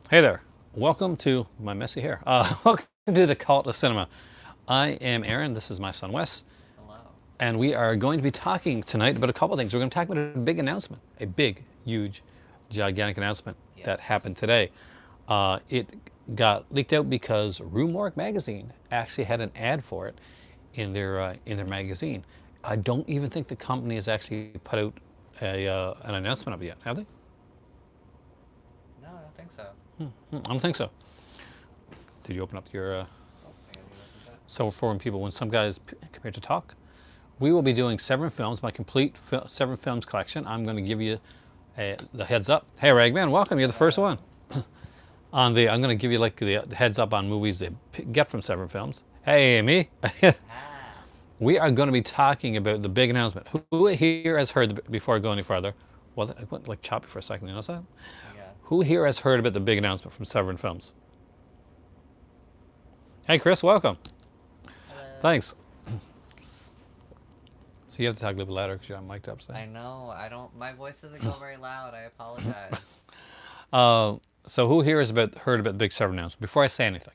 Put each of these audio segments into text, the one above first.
Hey there. Welcome to my messy hair. Welcome to the Cult of Cinema. I am Aaron. This is my son Wes, Hello. and we are going to be talking tonight about a couple of things. We're going to talk about a big announcement, a big, huge, gigantic announcement that Yes. happened today. It got leaked out because Rue magazine actually had an ad for it in their magazine. I don't even think the company has actually put out an announcement of it yet, have they? No, I don't think so. I don't think so. Did you open up your Oh, I gotta get opened up. So for people, when some guys come here to talk, we will be doing Severin films, my complete Severin films collection. I'm going to give you the heads up. Hey, Ragman, welcome. You're the first Hello. one. I'm going to give you like the heads up on movies they get from Severin films. Hey, Amy. Ah. We are going to be talking about the big announcement. Who here has heard, before I go any further, well, I went like choppy for a second, you notice that? Yeah. Who here has heard about the big announcement from Severin films? Hey, Chris, welcome. Hello. Thanks. So you have to talk a little bit louder because you're not mic'd up, so. I know. I don't. My voice doesn't go very loud. I apologize. So who here has heard about the big server announcement? Before I say anything,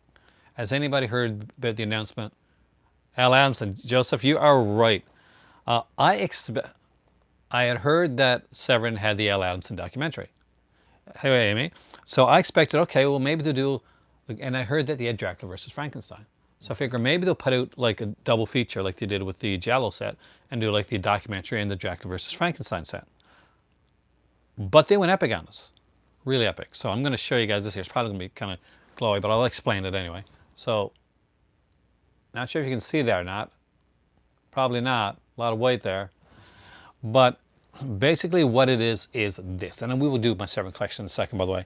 has anybody heard about the announcement? Al Adamson, Joseph, you are right. I had heard that Severin had the Al Adamson documentary. Hey, Amy. So I expected, okay, well maybe they'll do, and I heard that they had Dracula versus Frankenstein. So I figure maybe they'll put out like a double feature like they did with the Giallo set and do like the documentary and the Dracula versus Frankenstein set. But they went epic on us. Really epic. So I'm going to show you guys this here. It's probably going to be kind of glowy, but I'll explain it anyway. So, not sure if you can see there or not. Probably not. A lot of weight there. But basically what it is this. And then we will do my Severin collection in a second, by the way.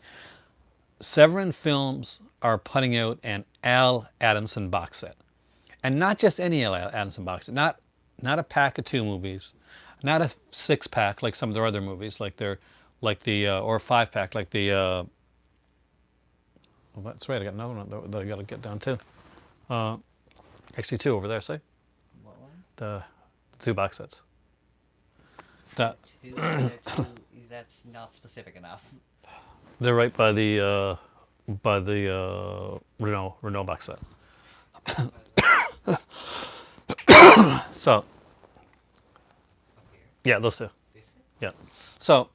Severin Films are putting out an Al Adamson box set. And not just any Al Adamson box set. Not a pack of 2 movies. Not a 6-pack like some of their other movies, or a 5-pack like the well, that's right. I got another one that I got to get down too. Actually, 2 over there. See What one? the 2 box sets. That Two. The two. That's not specific enough. they're right by the Renault box set. What is that? So Up here. yeah, those 2. This it? Yeah. So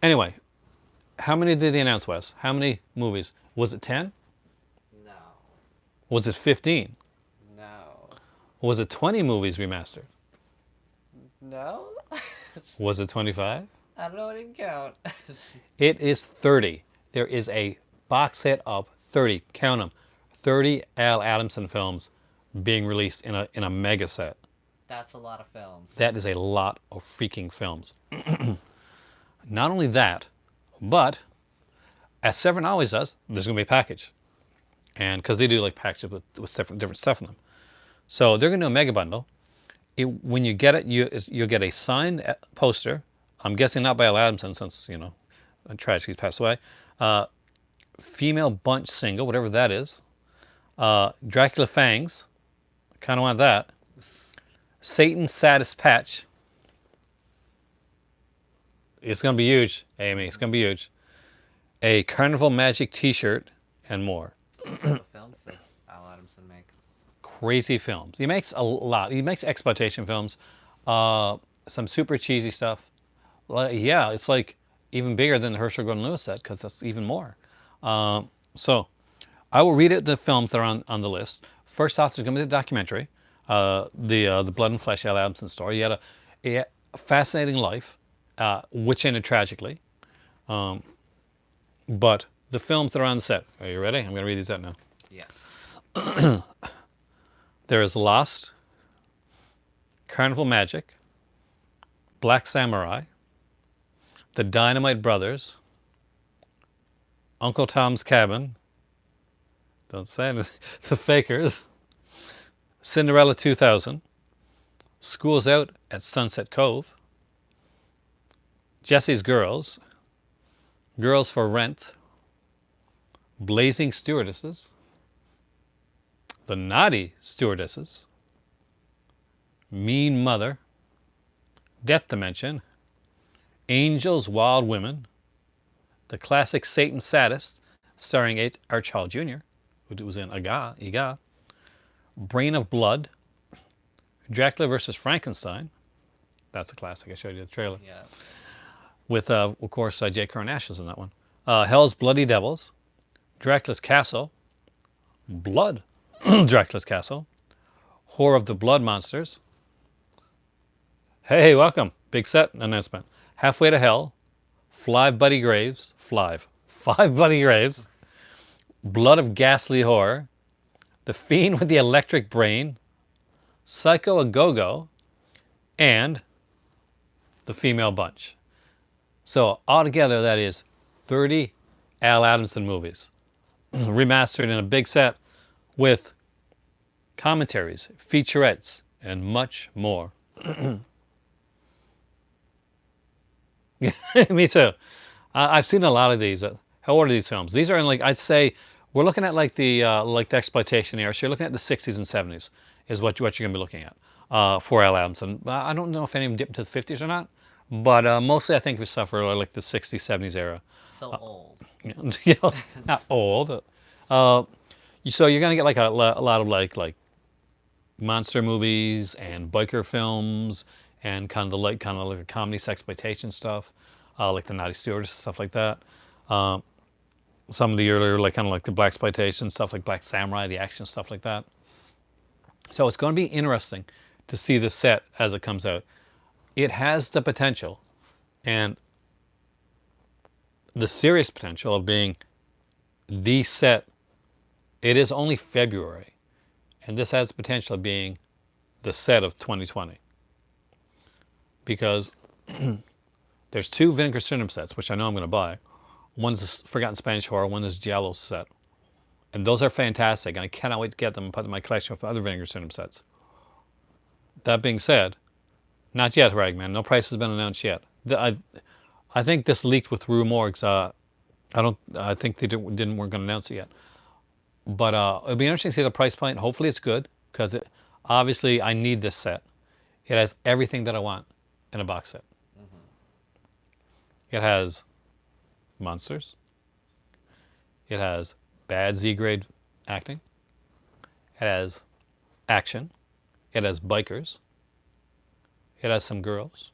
anyway, how many did they announce, Wes? How many movies? Was it 10? No. Was it 15? No. Was it 20 movies remastered? No. Was it 25? I don't know. I didn't count. It is 30. There is a box set of 30. Count them. 30 Al Adamson films being released in a mega set. That's a lot of films. That is a lot of freaking films. Not only that, but as Severin always does, there's going to be a package. And because they do like packages with different stuff in them. So they're going to do a mega bundle. When you get it, you'll get a signed poster. I'm guessing not by Al Adamson since, tragically he's passed away. Female bunch single, whatever that is. Dracula Fangs. Kind of want that. Satan's Saddest Patch. It's going to be huge, Amy. It's going to be huge. A Carnival Magic t-shirt and more. What type of films does Al Adamson make? Crazy films. He makes a lot. He makes exploitation films. Some super cheesy stuff. Yeah, it's like even bigger than the Herschel Gordon Lewis set because that's even more. So I will read out the films that are on the list. First off, there's going to be the documentary, the Blood and Flesh Al Adamson story. He had a fascinating life, which ended tragically. But the films that are on the set. Are you ready? I'm going to read these out now. Yes. There is Lost, Carnival Magic, Black Samurai, The Dynamite Brothers, Uncle Tom's Cabin, don't say it, The Fakers, Cinderella 2000, School's Out at Sunset Cove, Jesse's Girls, Girls for Rent, Blazing Stewardesses, The Naughty Stewardesses, Mean Mother, Death Dimension, Angels, Wild Women, the classic Satan's Saddest, starring H. Archibald Jr., who was in Iga, Brain of Blood, Dracula versus Frankenstein. That's a classic. I showed you the trailer. Yeah. With, of course, Jay Cornash is in that one. Hell's Bloody Devils, Dracula's Castle, Blood, Dracula's Castle, Horror of the Blood Monsters. Hey, welcome. Big set announcement. Halfway to Hell, Five Bloody Graves, Blood of Ghastly Horror, The Fiend with the Electric Brain, Psycho a Go-Go, and The Female Bunch. So altogether, that is 30 Al Adamson movies, remastered in a big set with commentaries, featurettes, and much more. Me too. I've seen a lot of these. How old are these films? These are in, like, I'd say we're looking at like the exploitation era. So you're looking at the 60s and 70s is what you're going to be looking at for Al Adamson. I don't know if any of them dipped into the 50s or not, but mostly I think we suffer like the 60s, 70s era. So old. You know, not old. So you're going to get like a lot of like monster movies and biker films and kind of like the comedy sexploitation stuff, like the Naughty Stewardess and stuff like that. Some of the earlier like kind of like the blaxploitation stuff, like Black Samurai, the action stuff like that. So it's going to be interesting to see the set as it comes out. It has the potential and the serious potential of being the set. It is only February, and this has the potential of being the set of 2020. Because there's 2 Vinegar Syndrome sets, which I know I'm going to buy. One's the Forgotten Spanish Horror, one is Giallo set. And those are fantastic, and I cannot wait to get them and put them in my collection with other Vinegar Syndrome sets. That being said, not yet, Ragman. No price has been announced yet. I think this leaked with Rue Morgues. I think they weren't going to announce it yet. But it'll be interesting to see the price point. Hopefully it's good, because obviously I need this set. It has everything that I want in a box set. It has monsters. It has bad Z-grade acting. It has action. It has bikers. It has some girls,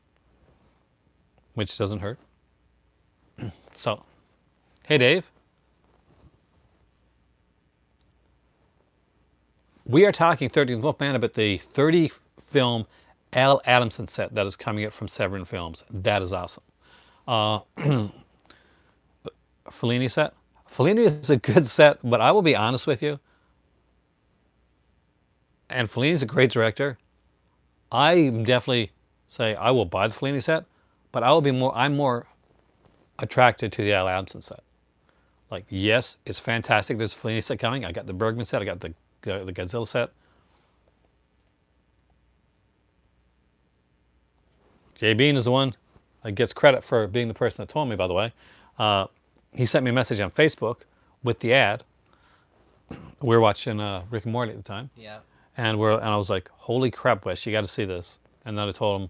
which doesn't hurt. So, hey Dave. We are talking 13th Wolfman about the 30 film Al Adamson set that is coming out from Severin Films. That is awesome. Fellini set. Fellini is a good set, but I will be honest with you. And Fellini's a great director. I definitely say I will buy the Fellini set, but I'm more attracted to the Al Adamson set. Like, yes, it's fantastic. There's a Fellini set coming. I got the Bergman set. I got the Godzilla set. Jay Bean is the one that gets credit for being the person that told me, by the way. He sent me a message on Facebook with the ad. We were watching Rick and Morty at the time. Yeah. And I was like, holy crap, Wes, you got to see this. And then I told him,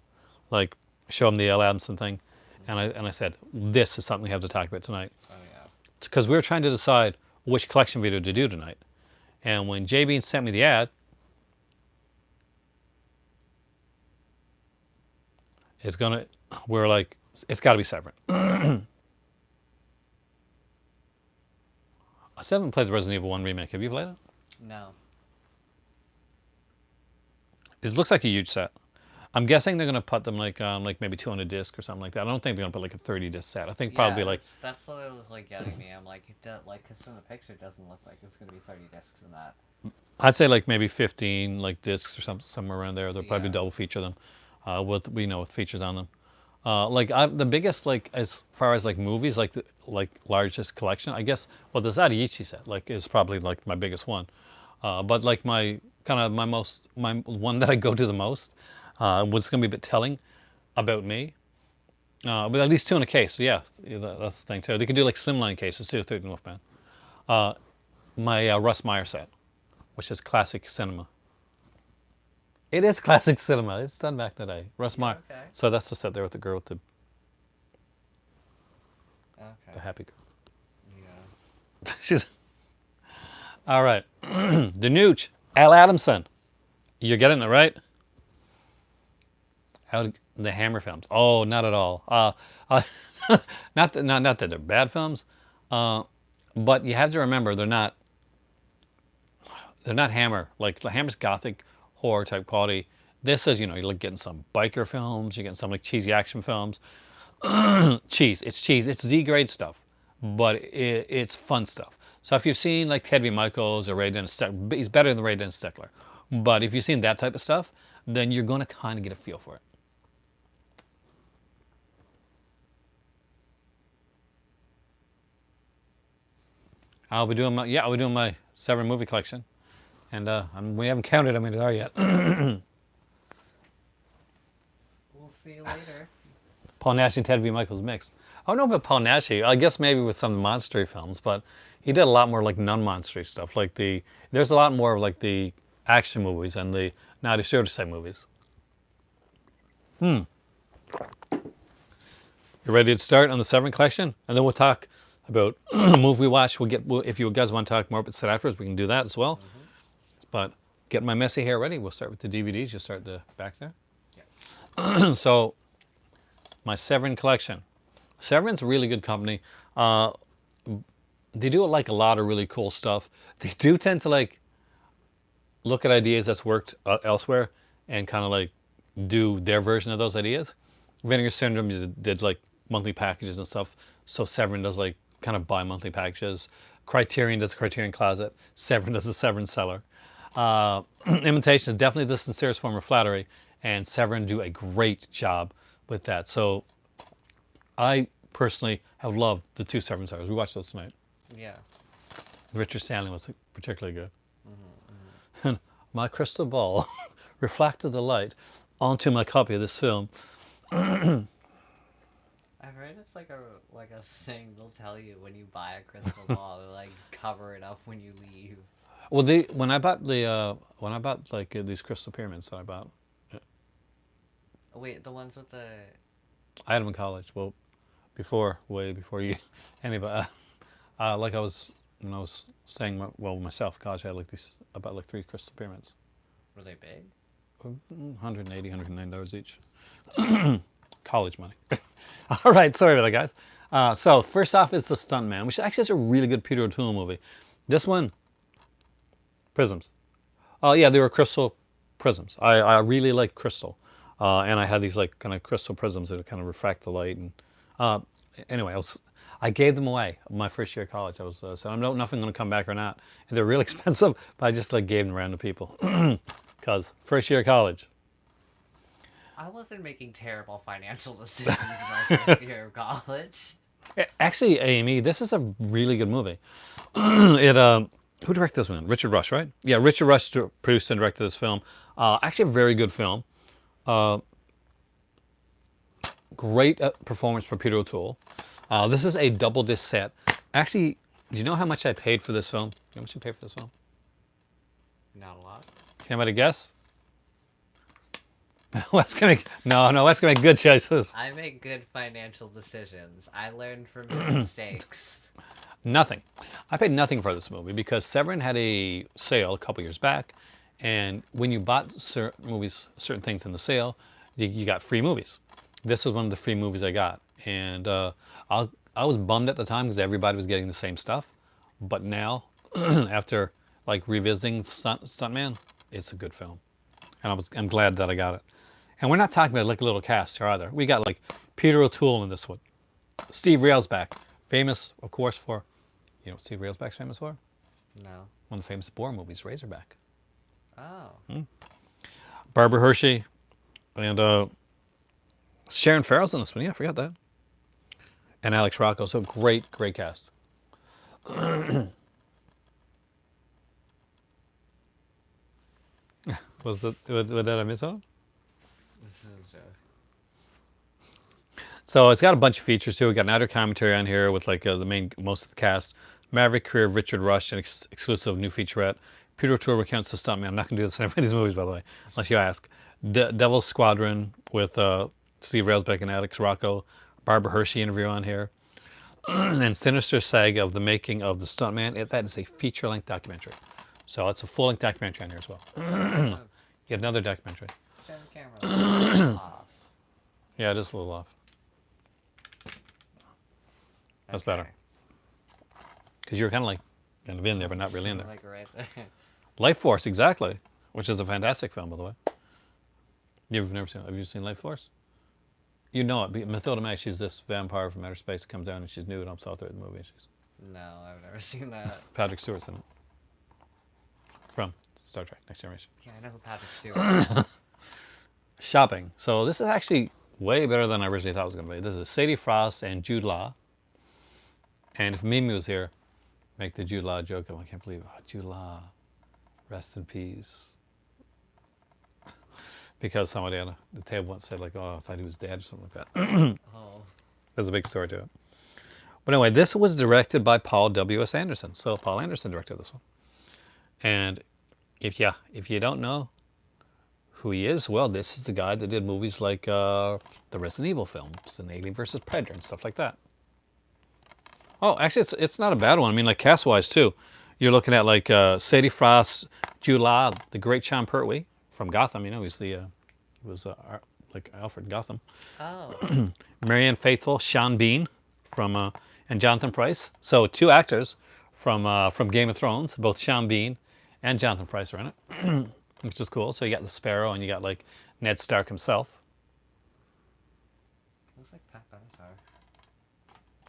like, show him the Al Adamson thing. And I said, this is something we have to talk about tonight. Oh, yeah. Because we were trying to decide which collection video to do tonight. And when Jay Bean sent me the ad, we were like, it's got to be Severin. I still haven't played the Resident Evil 1 remake. Have you played it? No. It looks like a huge set. I'm guessing they're going to put them like maybe 200 discs or something like that. I don't think they're going to put like a 30 disc set. I think probably like... That's what it was like getting me. I'm like, because from the picture, it doesn't look like it's going to be 30 discs in that. I'd say like maybe 15 like discs or somewhere around there. They'll probably double feature them with features on them. The biggest, like, as far as like movies, like largest collection, I guess, well, the Zadiichi set is probably like my biggest one. But like my one that I go to the most, what's going to be a bit telling about me, but at least 2 in a case. So yeah, that's the thing too. They could do like slimline cases too, 13 Wolfman. My Russ Meyer set, which is classic cinema. It is classic cinema. It's done back in the day. Russ Meyer. Okay. So that's the set there with the girl with the happy girl. Yeah. She's all right. The Nooch, Al Adamson. You're getting it right. The Hammer films. Oh, not at all. Not that they're bad films, but you have to remember they're not Hammer. Like the Hammer's gothic horror type quality. This is, you're like getting some biker films, you're getting some like cheesy action films. Cheese. It's Z grade stuff, but it's fun stuff. So if you've seen like Ted V. Michaels or Ray Dennis Steckler, he's better than Ray Dennis Steckler. But if you've seen that type of stuff, then you're going to kind of get a feel for it. I'll be doing my Severin movie collection, and we haven't counted how many there are yet. We'll see you later. Paul Nash and Ted V. Michaels mixed. I don't know about Paul Nash. I guess maybe with some monstery films, but he did a lot more like non-monstery stuff. There's a lot more of like the action movies and the naughty stereotype movies. You ready to start on the Severin collection? And then we'll talk about a movie we watched. If you guys want to talk more about that afterwards, we can do that as well. But get my messy hair ready. We'll start with the DVDs. You'll start the back there. Yeah. So, my Severin collection. Severin's a really good company. They do like a lot of really cool stuff. They do tend to like look at ideas that's worked elsewhere and kind of like do their version of those ideas. Vinegar Syndrome did like monthly packages and stuff. So Severin does like kind of bi-monthly packages. Criterion does a Criterion Closet. Severin does a Severin Cellar. Imitation is definitely the sincerest form of flattery, and Severin do a great job with that. So I personally have loved the two Severin Cellars. We watched those tonight. Yeah. Richard Stanley was particularly good. And my crystal ball reflected the light onto my copy of this film. I've heard it's like a thing they'll tell you when you buy a crystal ball, they like cover it up when you leave. Well, when I bought these crystal pyramids that I bought, Wait, the ones with the... I had them in college. Well, way before you, anybody. When I was staying myself in college, I had about 3 crystal pyramids. Were they big? $180, $109 each. College money. All right, sorry about that, guys. So first off is the Stunt Man, which actually is a really good Peter O'Toole movie. This one, prisms. Oh yeah, they were crystal prisms. I really like crystal, and I had these like kind of crystal prisms that would kind of refract the light. And anyway, I gave them away my first year of college. I was so I don't know if I'm going to come back or not. And they're real expensive, but I just gave them around to people because first year of college. I wasn't making terrible financial decisions in my first year of college. Actually, Amy, this is a really good movie. Who directed this one? Richard Rush, right? Yeah, Richard Rush produced and directed this film. Actually, a very good film. Great performance for Peter O'Toole. This is a double disc set. Actually, do you know how much I paid for this film? Do you know how much you paid for this film? Not a lot. Can anybody guess? Wes gonna make good choices. I make good financial decisions. I learned from my mistakes. Nothing. I paid nothing for this movie because Severin had a sale a couple years back, and when you bought certain things in the sale, you got free movies. This was one of the free movies I got, and I was bummed at the time because everybody was getting the same stuff, but now, after like revisiting Stunt Man, it's a good film, and I'm glad that I got it. And we're not talking about like a little cast here either. We got like Peter O'Toole in this one, Steve Railsback, famous of course for, you know what Steve Railsback's famous for? No. One of the famous Bourne movies, Razorback. Oh. Barbara Hershey, and Sharon Farrell's in this one. Yeah, I forgot that. And Alex Rocco. So great cast. What did I miss on? This is a joke. So it's got a bunch of features too. We got an outer commentary on here with like most of the cast. Maverick career of Richard Rush, an exclusive new featurette. Peter O'Toole recounts the Stunt Man. I'm not going to do this in any of these movies, by the way, unless you ask. Devil's Squadron with Steve Railsback and Alex Rocco. Barbara Hershey interview on here. and Sinister Saga of the Making of the Stunt Man. That is a feature-length documentary. So it's a full-length documentary on here as well. Yet another documentary. Turn the camera a little off. Yeah, just a little off. That's better. Because you're kind of in there, but not really in there. Like right there. Life Force, exactly. Which is a fantastic film, by the way. You've never seen it. Have you seen Life Force? You know it. Mathilda May, she's this vampire from outer space that comes down and she's nude. I'm saw her in the movie. She's No, I've never seen that. Patrick Stewart's in it. From Star Trek, Next Generation. Yeah, I know who Patrick Stewart is. Shopping. So this is actually way better than I originally thought it was going to be. This is Sadie Frost and Jude Law. And if Mimi was here, make the Jude Law joke. I can't believe it. Oh, Jude Law. Rest in peace. Because somebody on the table once said, like, oh, I thought he was dead or something like that. Oh. There's a big story to it. But anyway, this was directed by Paul W.S. Anderson. So Paul Anderson directed this one. And if you don't know who he is, well, this is the guy that did movies like the Resident Evil films and Alien vs. Predator and stuff like that. Oh, actually, it's not a bad one. I mean, like cast-wise, too. You're looking at, like, Sadie Frost, Jude Law, the great Sean Pertwee from Gotham. You know, he's he was like Alfred in Gotham. Oh. Marianne Faithfull, Sean Bean from, and Jonathan Pryce. So 2 actors from Game of Thrones, both Sean Bean and Jonathan Pryce are in it, which is cool. So you got the Sparrow and you got, like, Ned Stark himself. Looks like Pat Benatar.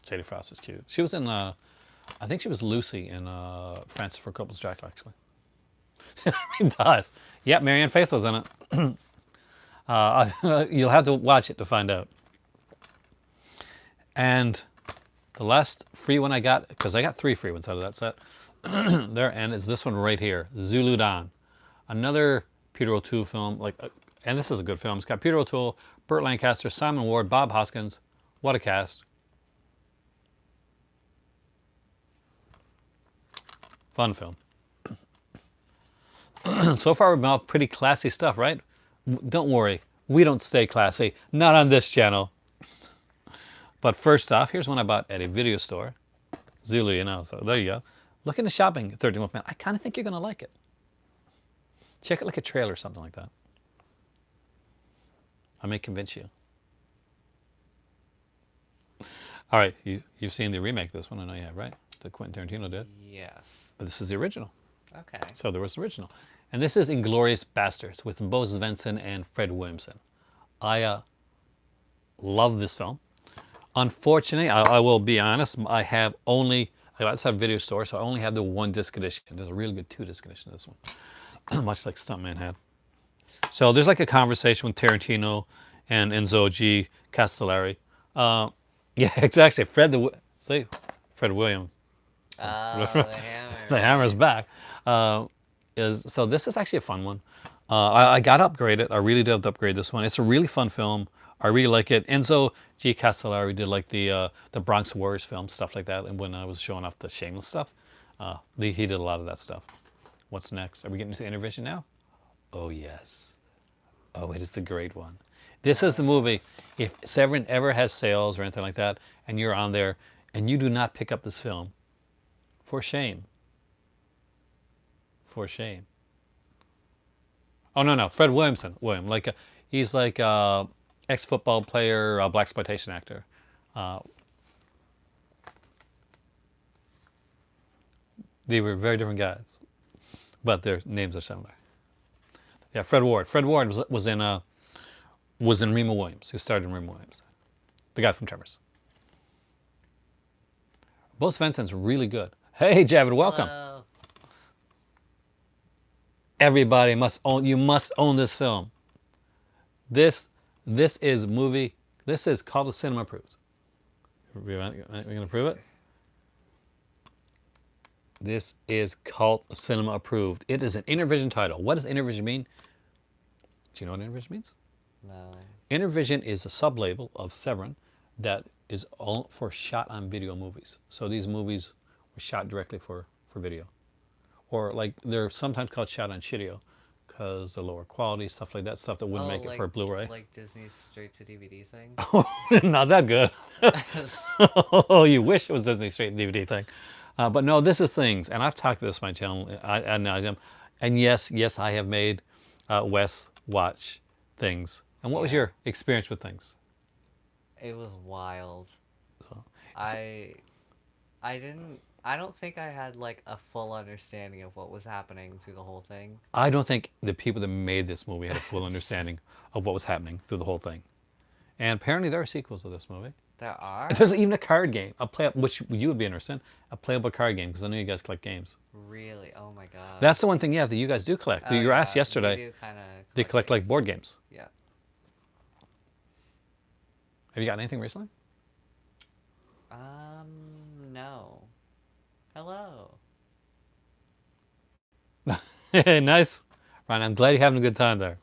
Sadie Frost is cute. She was in, I think she was Lucy in Francis Ford Coppola's Dracula, actually. It does. Yeah, Marianne Faithfull's in it. You'll have to watch it to find out. And the last free one I got, because I got 3 free ones out of that set, there, and is this one right here, Zulu Dawn. Another Peter O'Toole film, and this is a good film. It's got Peter O'Toole, Burt Lancaster, Simon Ward, Bob Hoskins. What a cast. Fun film. So far, we've been all pretty classy stuff, right? Don't worry, we don't stay classy. Not on this channel. But first off, here's one I bought at a video store. Zulu, you know, so there you go. Look into shopping, 13 Wolf Man. I kind of think you're going to like it. Check it like a trailer or something like that. I may convince you. All right, you've seen the remake of this one. I know you have, right? That Quentin Tarantino did. Yes. But this is the original. Okay. So there was the original. And this is Inglorious Bastards with Bo Svensson and Fred Williamson. I love this film. Unfortunately, I will be honest, I just have a video store, so I only have the 1 disc edition. There's a really good 2 disc edition of this one, much like Stunt Man had. So there's like a conversation with Tarantino and Enzo G. Castellari. Yeah, it's actually Fred Williams. Oh, the hammer. The hammer's back. So this is actually a fun one. I got to upgrade it. I really did have to upgrade this one. It's a really fun film. I really like it. Enzo G. Castellari did like the Bronx Warriors film, stuff like that. And when I was showing off the Shameless stuff, he did a lot of that stuff. What's next? Are we getting to Intervision now? Oh, yes. Oh, it is the great one. This is the movie. If Severin ever has sales or anything like that, and you're on there, and you do not pick up this film, for shame. For shame. Oh, no. Fred Williamson. He's like ex-football player, blaxploitation actor. They were very different guys, but their names are similar. Yeah, Fred Ward. Fred Ward was in Remo Williams. He starred in Remo Williams, the guy from Tremors. Bo Svensson's really good. Hey, Javid, welcome. Hello. Everybody must own this film. This is movie. This is called the cinema approved. We're gonna prove it. This is cult of cinema approved. It is an Intervision title. What does Intervision mean? Do you know what Intervision means? No. Intervision is a sub-label of Severin that is all for shot on video movies. So these movies were shot directly for video. Or like they're sometimes called shot on shitio because the lower quality, stuff like that, stuff that wouldn't make it for a Blu-ray. Like Disney's straight to DVD thing. Not that good. Oh, you wish it was Disney straight DVD thing. But no, this is things, and I've talked about this on my channel ad nauseum. And yes, I have made Wes watch things. And what was your experience with things? It was wild. So, I don't think I had like a full understanding of what was happening through the whole thing. I don't think the people that made this movie had a full understanding of what was happening through the whole thing. And apparently there are sequels to this movie. There are? There's even a card game, which you would be interested in, a playable card game, because I know you guys collect games. Really? Oh my god. That's the one thing, that you guys do collect. You were asked yesterday. We do kind of. They collect like board games. Yeah. Have you gotten anything recently? No. Hello. Nice. Ryan, I'm glad you're having a good time there.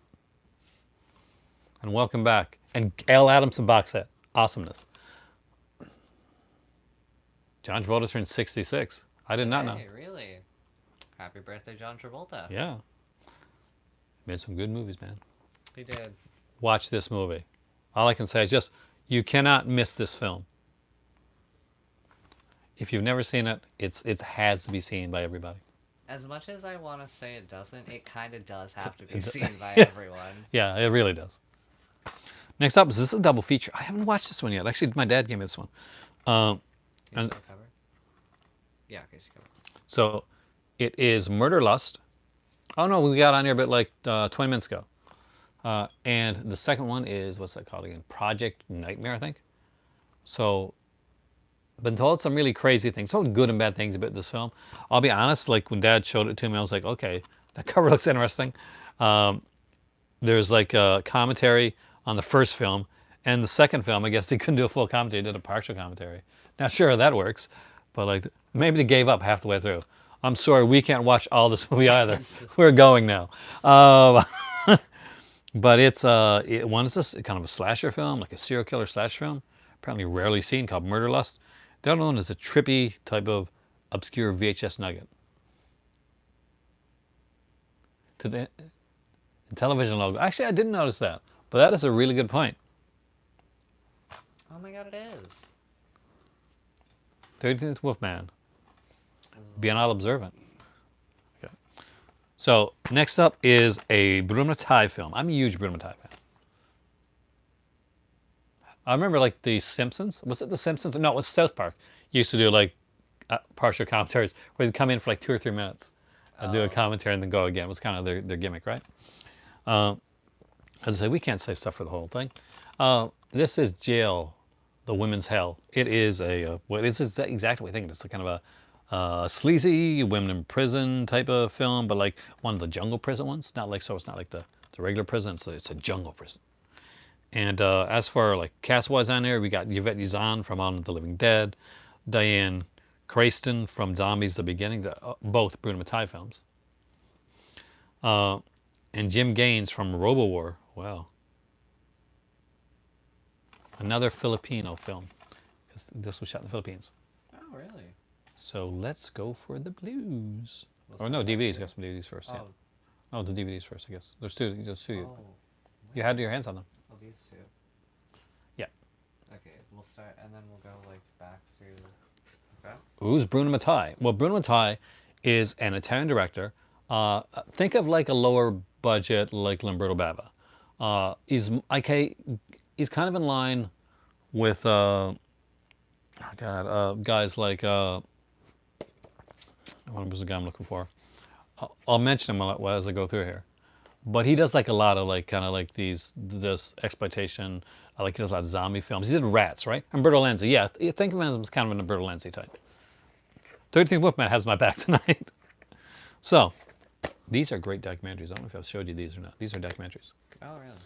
And welcome back. And L. Adamson box set. Awesomeness. John Travolta turned 66. I did not know. Hey, really? Happy birthday, John Travolta. Yeah. Made some good movies, man. He did. Watch this movie. All I can say is just, you cannot miss this film. If you've never seen it, it has to be seen by everybody. As much as I want to say it doesn't, it kind of does have to be seen by everyone. Yeah, it really does. Next up, this is a double feature. I haven't watched this one yet. Actually, my dad gave me this one. Can you still cover? Yeah, okay, she covered. So, it is Murder Lust. Oh no, we got on here a bit like 20 minutes ago. And the second one is, what's that called again? Project Nightmare, I think. So, I've been told some really crazy things, some good and bad things about this film. I'll be honest, like when Dad showed it to me, I was like, okay, that cover looks interesting. There's like a commentary on the first film, and the second film, I guess they couldn't do a full commentary, they did a partial commentary. Not sure how that works, but like maybe they gave up half the way through. I'm sorry, we can't watch all this movie either. We're going now. But it's one is this kind of a slasher film, like a serial killer slasher film, apparently rarely seen, called Murder Lust. The other one is a trippy type of obscure VHS nugget. To the television logo. Actually, I didn't notice that, but that is a really good point. Oh my god, it is. 13th Wolfman. Be all observant. Okay. So next up is a Bruno Mattei film. I'm a huge Bruno Mattei fan. I remember like The Simpsons. Was it The Simpsons? No, it was South Park. Used to do like partial commentaries where they'd come in for like 2 or 3 minutes, do a commentary and then go again. It was kind of their gimmick, right? As I say, we can't say stuff for the whole thing. This is Jail, the Women's Hell. It is well, it's exactly what I think. It's a kind of a sleazy women in prison type of film, but like one of the jungle prison ones. Not like, so it's not like the regular prison. It's a jungle prison. And as for like cast-wise on there, we got Yvette Yazan from On the Living Dead, Diane Cranston from Zombies: The Beginning, both Bruno Mattei films, and Jim Gaines from RoboWar. Wow, another Filipino film. This was shot in the Philippines. Oh, really? So let's go for the blues. Or no, DVDs. I got some DVDs first. Yeah. Oh, the DVDs first, I guess. There's two. You had your hands on them. Oh, these two. Yeah. Okay, we'll start, and then we'll go like back through. Okay. Who's Bruno Mattei? Well, Bruno Mattei is an Italian director. Think of like a lower budget, like Lamberto Bava. He's kind of in line with guys like what was the guy I'm looking for? I'll mention him as I go through here. But he does like a lot of like kind of like this exploitation. Like he does a lot of zombie films. He did Rats, right? Umberto Lenzi, yeah. Think of him as kind of an Umberto Lenzi type. 13th Wolfman has my back tonight. So, these are great documentaries. I don't know if I've showed you these or not. These are documentaries. Oh, really?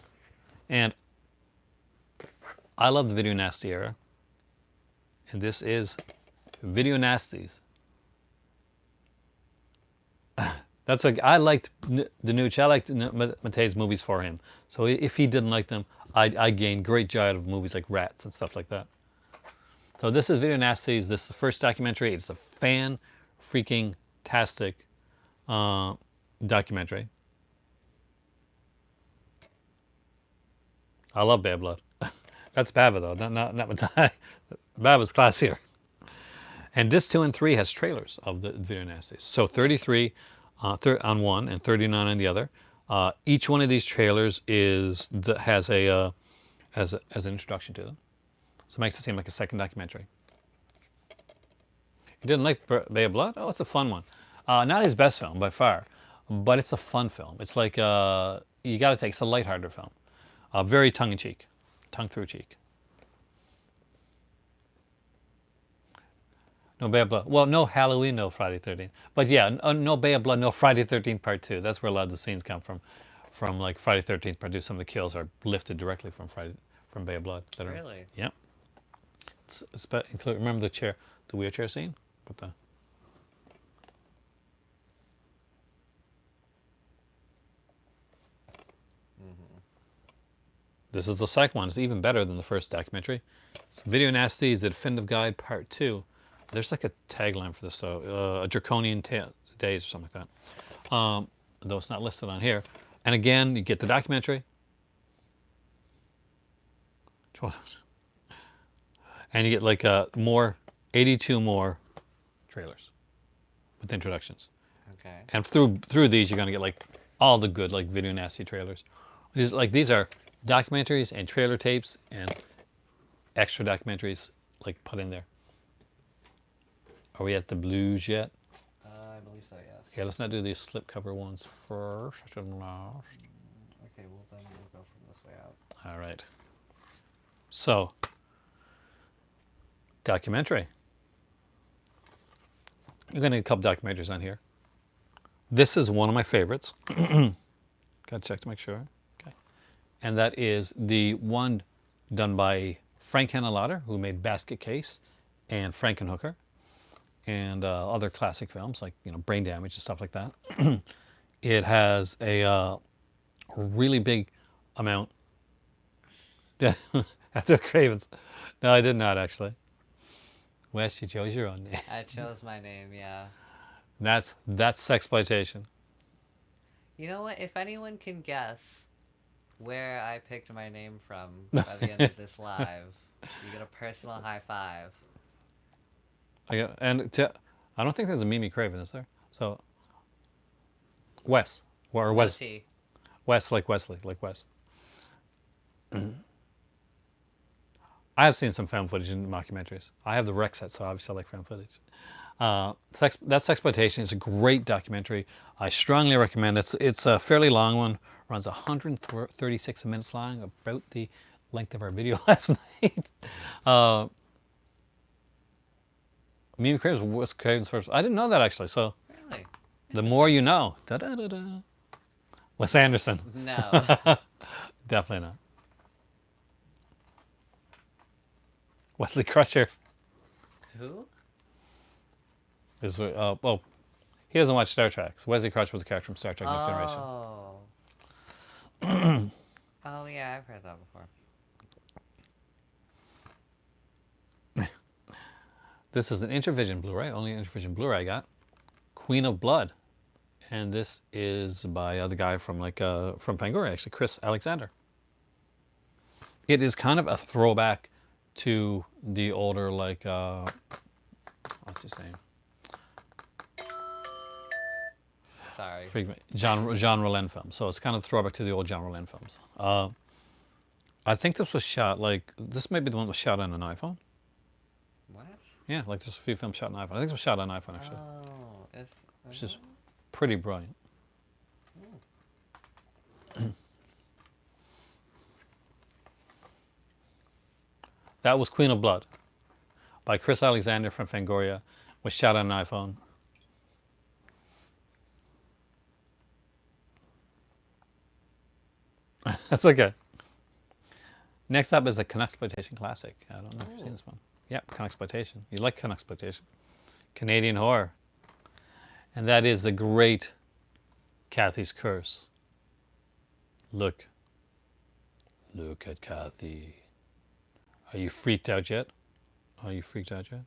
And I love the video nasty era. And this is Video Nasties. I liked Danucci. I liked Mattei's movies for him. So if he didn't like them, I gained great joy out of movies like Rats and stuff like that. So this is Video Nasties. This is the first documentary. It's a fan-freaking-tastic documentary. I love Bad Blood. That's Bava though, not Matai. Bava's classier. And disc 2 and 3 has trailers of the video nasties. So 33 on one and 39 on the other. Each one of these trailers has an introduction to them. So it makes it seem like a second documentary. You didn't like Bay of Blood? Oh, it's a fun one. Not his best film by far, but it's a fun film. It's like you got to take. It's a lighthearted film, very tongue-in-cheek, tongue-through-cheek. No Bay of Blood. Well, no Halloween, no Friday 13th. But yeah, no Bay of Blood, no Friday 13th Part 2. That's where a lot of the scenes come from like Friday 13th Part 2. Some of the kills are lifted directly from Bay of Blood. Really? Yeah. Remember the wheelchair scene? With the This is the second one. It's even better than the first documentary. It's Video Nasties, The Definitive Guide, Part 2. There's like a tagline for this, though. A Draconian Days or something like that. Though it's not listed on here. And again, you get the documentary. And you get like 82 more trailers with introductions. Okay. And through these, you're going to get like all the good like video nasty trailers. These are documentaries and trailer tapes and extra documentaries like put in there. Are we at the blues yet? I believe so, yes. Yeah, let's not do these slipcover ones first. I shouldn't last. Okay, well then we'll go from this way out. All right. So, documentary. You're going to need a couple documentaries on here. This is one of my favorites. Got to check to make sure. Okay. And that is the one done by Frank Henenlotter, who made Basket Case and Frankenhooker and other classic films like Brain Damage and stuff like that. It has a really big amount. That's just Cravens. No, I did not actually. Wes, you chose your own name. I chose my name, yeah. That's Sexploitation. You know what? If anyone can guess where I picked my name from by the end of this live, you get a personal high five. I don't think there's a Mimi Craven, is there? So, Wes. Or Wes. Wes like Wesley, like Wes. I have seen some found footage in documentaries. I have the rec set, so obviously I like found footage. That's Exploitation. It's a great documentary. I strongly recommend it. It's a fairly long one. Runs 136 minutes long, about the length of our video last night. Mimi Craven was Craven's first. I didn't know that actually. So, Really? the more you know. Da da da da. Wes Anderson. No. Definitely not. Wesley Crusher. Who? He doesn't watch Star Trek. So Wesley Crusher was a character from Star Trek Next Generation. Oh yeah, I've heard that before. This is an Intervision Blu-ray, only Intervision Blu-ray I got. Queen of Blood. And this is by the guy from from Fangoria, actually, Chris Alexander. It is kind of a throwback to the older, what's his name? Sorry. John Rollin film. So it's kind of a throwback to the old John Rollin films. I think this was shot, this may be the one that was shot on an iPhone. What? Yeah, there's a few films shot on iPhone. I think it was shot on iPhone, actually. Oh, Which is pretty brilliant. That was Queen of Blood by Chris Alexander from Fangoria. Was shot on an iPhone. That's okay. Next up is a Exploitation classic. I don't know if you've seen this one. Yeah, Exploitation. You like Exploitation. Canadian horror. And that is the great Kathy's Curse. Look at Kathy. Are you freaked out yet? Are you freaked out yet?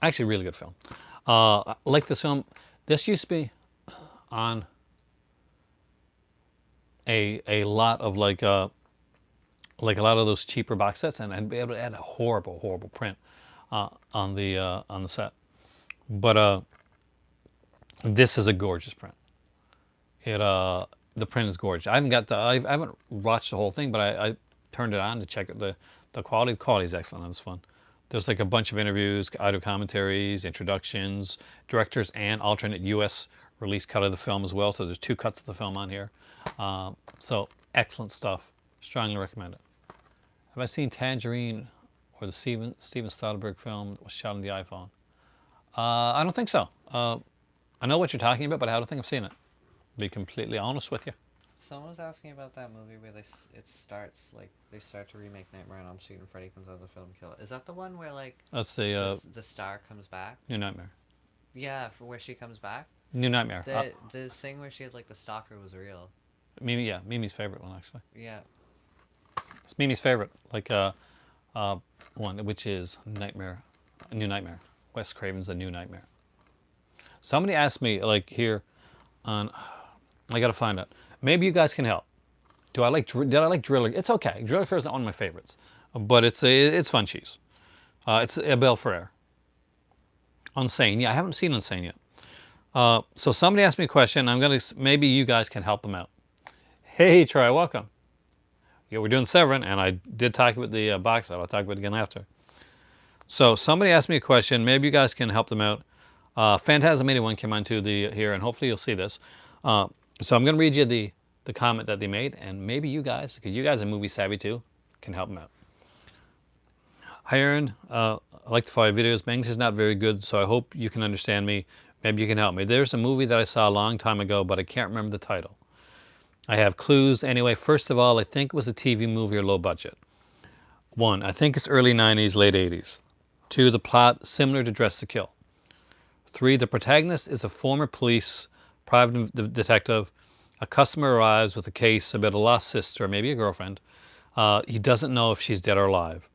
Actually, really good film. Like this film, this used to be on a lot of like a lot of those cheaper box sets, and I'd be able to add a horrible print on the set. But this is a gorgeous print. It the print is gorgeous. I haven't watched the whole thing, but I turned it on to check it. The quality. The quality is excellent on this one. There's like a bunch of interviews, audio commentaries, introductions, directors, and alternate U.S. release cut of the film as well. So there's 2 cuts of the film on here. So excellent stuff. Strongly recommend it. Have I seen Tangerine or the Steven Soderbergh film that was shot on the iPhone? I don't think so. I know what you're talking about, but I don't think I've seen it. To be completely honest with you. Someone was asking about that movie where it starts like they start to remake Nightmare on Elm Street and Freddy comes out of the film kill. Is that the one where like That's the the star comes back? New Nightmare. Yeah, for where she comes back. New Nightmare. The thing where she had like the stalker was real. Mimi's favorite one actually. Yeah. It's Mimi's favorite, like one, which is Nightmare, New Nightmare. Wes Craven's The New Nightmare. Somebody asked me like here on, I gotta find out. Maybe you guys can help. Did I like Driller? It's okay. Driller is not one of my favorites, but it's fun cheese. It's Abel Ferrer. Unsane. Yeah, I haven't seen Unsane yet. So somebody asked me a question. Maybe you guys can help them out. Hey, Troy, welcome. Yeah, we're doing Severin, and I did talk about the box set. I'll talk about it again after. So somebody asked me a question. Maybe you guys can help them out. Phantasm 81 came onto here, and hopefully you'll see this. So I'm going to read you the comment that they made, and maybe you guys, because you guys are movie savvy too, can help them out. Hi, Aaron. I like to follow videos. Bangs is not very good, so I hope you can understand me. Maybe you can help me. There's a movie that I saw a long time ago, but I can't remember the title. I have clues. Anyway, first of all, I think it was a TV movie or low budget. 1, I think it's early 90s, late 80s. 2, the plot similar to Dress to Kill. 3, the protagonist is a former police private detective. A customer arrives with a case about a lost sister, or maybe a girlfriend. He doesn't know if she's dead or alive.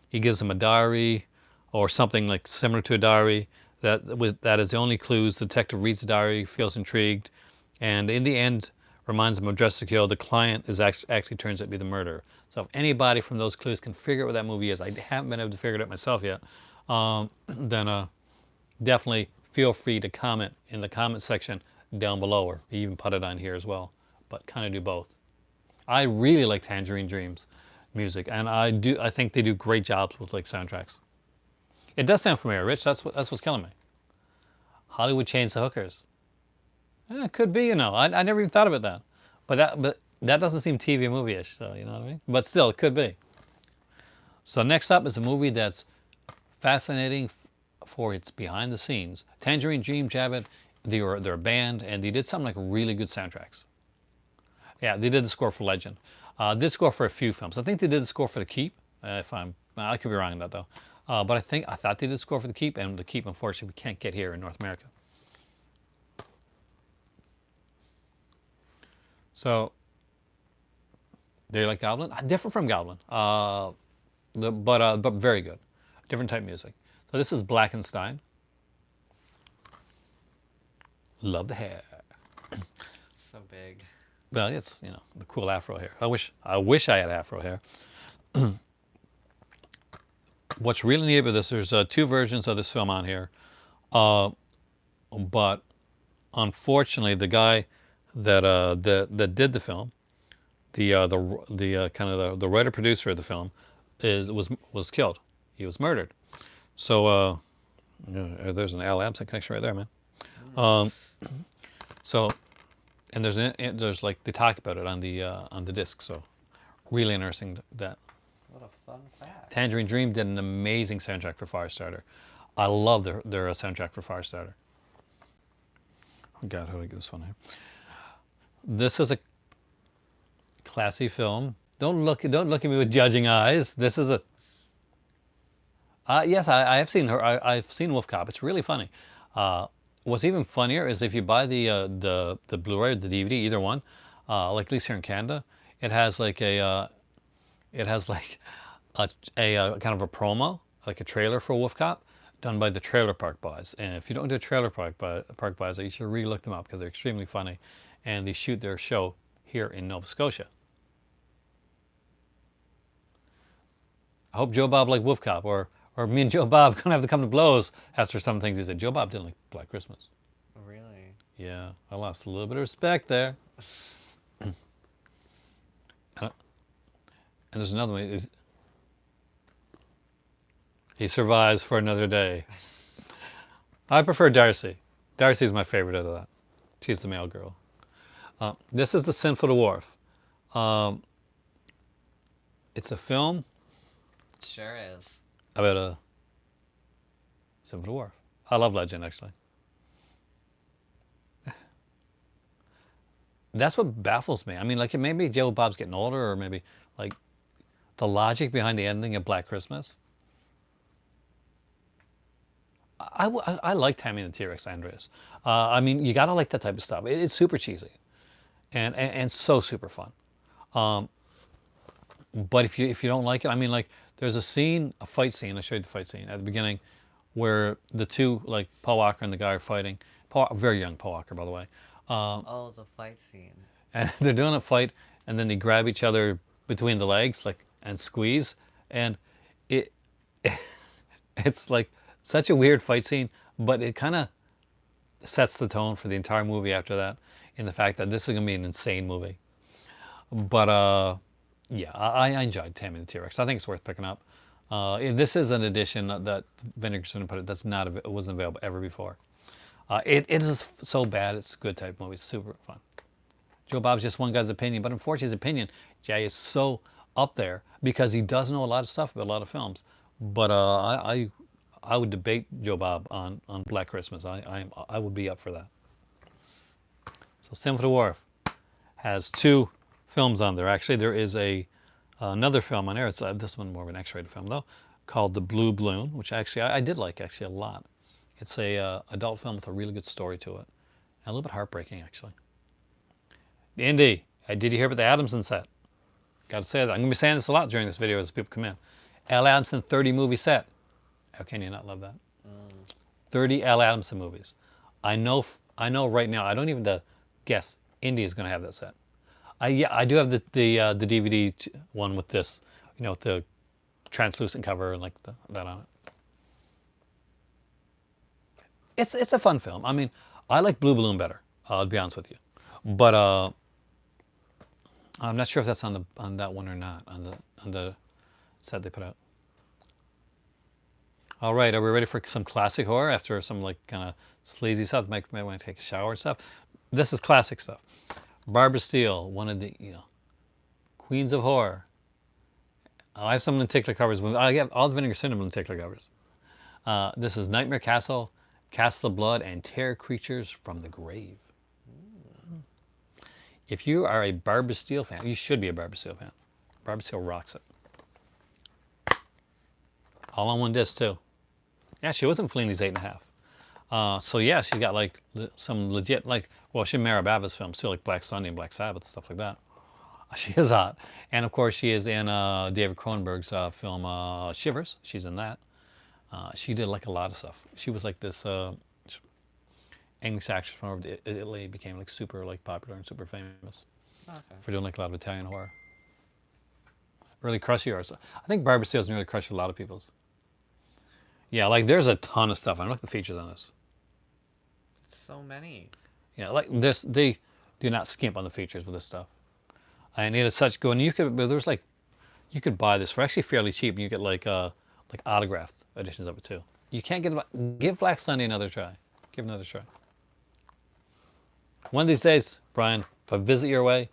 He gives him a diary or something like similar to a diary. That is the only clues. The detective reads the diary, feels intrigued, and in the end reminds him of Dress to Kill. The client is actually turns out to be the murderer. So if anybody from those clues can figure out what that movie is, I haven't been able to figure it out myself yet, then definitely feel free to comment in the comment section down below, or even put it on here as well, but kind of do both. I really like Tangerine Dream's music, and I think they do great jobs with like soundtracks. It does sound familiar, Rich. That's what's killing me. Hollywood Chains the Hookers. It could be, I never even thought about that. But that doesn't seem TV movie-ish, so you know what I mean? But still, it could be. So next up is a movie that's fascinating for its behind the scenes. Tangerine Dream, Jabbit, they're a band, and they did something like really good soundtracks. Yeah, they did the score for Legend. Did score for a few films. I think they did the score for The Keep. I could be wrong on that though. But I thought they did score for The Keep, and The Keep, unfortunately, we can't get here in North America. So, they like Goblin? Different from Goblin, but very good. Different type music. So this is Blackenstein. Love the hair. So big. Well, it's the cool afro hair. I wish I had afro hair. What's really neat about this, there's 2 versions of this film on here, but unfortunately, the guy that did the film, the writer producer of the film, was killed. He was murdered. So there's an Adamson connection right there, man. And there's like they talk about it on the disc. So really interesting that. What a fun fact. Tangerine Dream did an amazing soundtrack for Firestarter. I love their soundtrack for Firestarter. Oh God, how do I get this one here? This is a classy film. Don't look at me with judging eyes. This is a. Yes, I have seen her. I've seen Wolf Cop. It's really funny. What's even funnier is if you buy the Blu-ray or the DVD, either one, like at least here in Canada, it has like a kind of a promo, like a trailer for Wolf Cop, done by the Trailer Park Boys. And if you don't do Trailer Park Boys, you should really look them up because they're extremely funny, and they shoot their show here in Nova Scotia. I hope Joe Bob liked Wolf Cop, or me and Joe Bob gonna have to come to blows after some things he said. Joe Bob didn't like Black Christmas. Really? Yeah, I lost a little bit of respect there. And there's another one. He survives for another day. I prefer Darcy. Darcy's my favorite out of that. She's the male girl. This is The Sinful Dwarf. It's a film Sure is. about a sinful dwarf. I love Legend, actually. That's what baffles me. I mean, like, maybe Joe Bob's getting older, or maybe, like, the logic behind the ending of Black Christmas. I like Tammy and the T-Rex, Andreas. I mean, you gotta like that type of stuff. It's super cheesy, and so super fun. But if you don't like it, I mean, like, there's a fight scene. I showed you the fight scene at the beginning, where the two, like, Paul Walker and the guy are fighting. Very young Paul Walker, by the way. Oh, the fight scene. And they're doing a fight, and then they grab each other between the legs, like, and squeeze, and it it's like such a weird fight scene, but it kind of sets the tone for the entire movie after that, in the fact that this is gonna be an insane movie. But yeah, I enjoyed Tammy and the T-Rex. I think it's worth picking up. This is an edition that Vinegar Syndrome put it. That's not it wasn't available ever before. It is so bad it's a good type of movie. It's super fun. Joe Bob's just one guy's opinion, but unfortunately his opinion, Jay, is so up there because he does know a lot of stuff about a lot of films. But I would debate Joe Bob on Black Christmas. I would be up for that. So Sinful Dwarf has 2 films on there. Actually, there is another film on there. It's this one more of an X-rated film though, called The Blue Balloon, which actually I did like actually a lot. It's a adult film with a really good story to it, and a little bit heartbreaking actually. Indy, did you hear about the Adamson set? Got to say that. I'm gonna be saying this a lot during this video as people come in. L. Adamson 30 movie set. How can you not love that? 30 L. Adamson movies. I know right now. I don't even guess. Indy is gonna have that set. I do have the DVD one with this, with the translucent cover and like that on it. It's a fun film. I mean, I like Blue Balloon better. I'll be honest with you, but I'm not sure if that's on that one or not on the set they put out. All right, are we ready for some classic horror after some like kind of sleazy stuff? Might want to take a shower and stuff. This is classic stuff. Barbara Steele, one of the queens of horror. I have some lenticular covers. I have all the Vinegar Syndrome lenticular covers. This is Nightmare Castle, Castle of Blood, and Terror Creatures from the Grave. If you are a Barbara Steele fan, you should be a Barbara Steele fan. Barbara Steele rocks it. All on one disc too. Yeah, she wasn't Fellini's 8.5. So yeah, she got like some legit she Mara Bava's films too, like Black Sunday and Black Sabbath, stuff like that. She is hot, and of course she is in David Cronenberg's film Shivers. She's in that. She did like a lot of stuff. She was like this English actress from over to Italy, became like super like popular and super famous for doing like a lot of Italian horror. Really crushy horror. I think Barbara Steele's really crushed a lot of people's. Yeah, like there's a ton of stuff. I don't look at the features on this. So many. Yeah, like this, they do not skimp on the features with this stuff. And it is such good. And you could buy this for actually fairly cheap, and you get like autographed editions of it too. You can't give Black Sunday another try. Give it another try. One of these days, Brian, if I visit your way,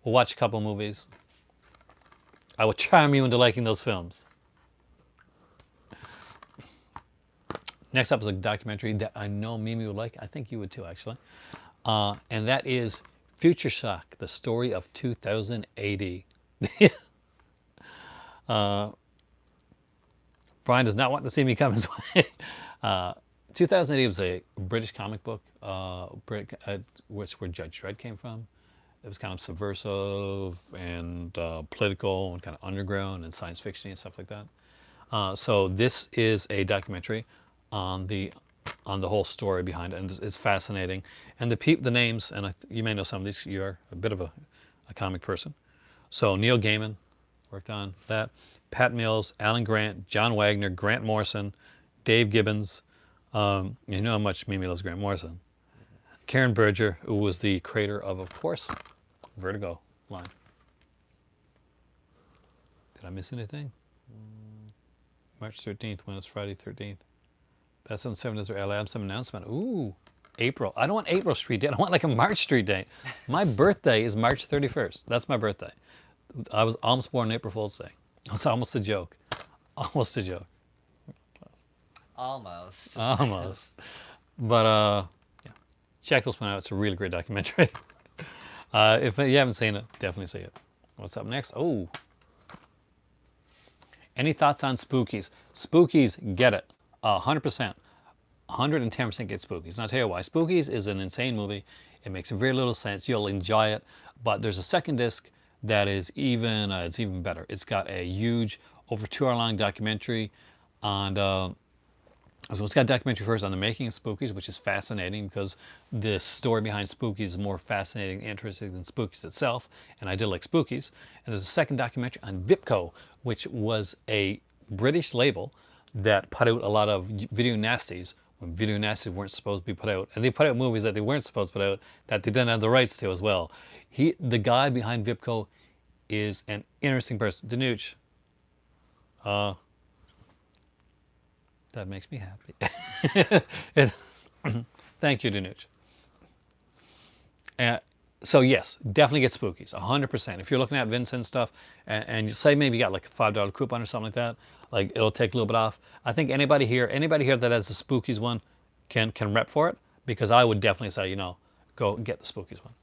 we'll watch a couple movies. I will charm you into liking those films. Next up is a documentary that I know Mimi would like. I think you would too, actually. And that is Future Shock, the story of 2000 AD. Brian does not want to see me come his way. 2000 AD was a British comic book, which where Judge Dredd came from. It was kind of subversive and political and kind of underground and science fiction and stuff like that. So this is a documentary on the on the whole story behind it, and it's fascinating. And the names, and you may know some of these. You're a bit of a comic person. So Neil Gaiman worked on that. Pat Mills, Alan Grant, John Wagner, Grant Morrison, Dave Gibbons. You know how much Mimi loves Grant Morrison. Karen Berger, who was the creator of course, Vertigo line. Did I miss anything? March 13th, when it's Friday 13th. That's on 7 is their Adamson announcement. Ooh, April. I don't want April street date. I want like a March street date. My birthday is March 31st. That's my birthday. I was almost born on April Fool's Day. It's almost a joke. Almost a joke. Almost. Almost. But yeah, check this one out. It's a really great documentary. If you haven't seen it, definitely see it. What's up next? Oh. Any thoughts on Spookies? Spookies, get it. 100%. 110% get Spookies. And I'll tell you why. Spookies is an insane movie. It makes very little sense. You'll enjoy it. But there's a second disc that is even, it's even better. It's got a huge, over 2-hour long documentary on, so it's got a documentary first on the making of Spookies, which is fascinating because the story behind Spookies is more fascinating and interesting than Spookies itself. And I did like Spookies. And there's a second documentary on Vipco, which was a British label that put out a lot of video nasties when video nasties weren't supposed to be put out. And they put out movies that they weren't supposed to put out that they didn't have the rights to as well. The guy behind Vipco is an interesting person. Danuch, that makes me happy. Thank you, Danuch. So yes, definitely get Spookies, 100%. If you're looking at Vincent stuff, and you say maybe you got like a $5 coupon or something like that, like it'll take a little bit off. I think anybody here that has the Spookies one can rep for it, because I would definitely say, you know, go get the Spookies one.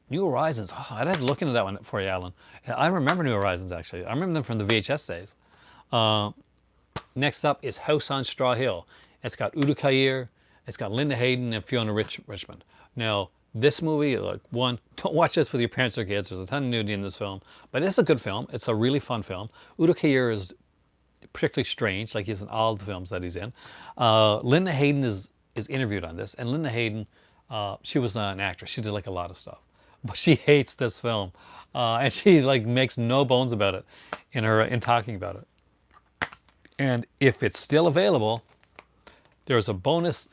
New Horizons, oh, I'd have to look into that one for you, Alan. I remember New Horizons, actually. I remember them from the VHS days. Next up is House on Straw Hill. It's got Udo Kier, it's got Linda Hayden, and Fiona Richmond. Now, this movie, like, one, don't watch this with your parents or kids. There's a ton of nudity in this film, but it's a good film. It's a really fun film. Udo Kier is particularly strange, like he's in all the films that he's in. Linda Hayden is interviewed on this, and Linda Hayden, she was an actress. She did like a lot of stuff, but she hates this film, and she like makes no bones about it in talking about it. And if it's still available, there's a bonus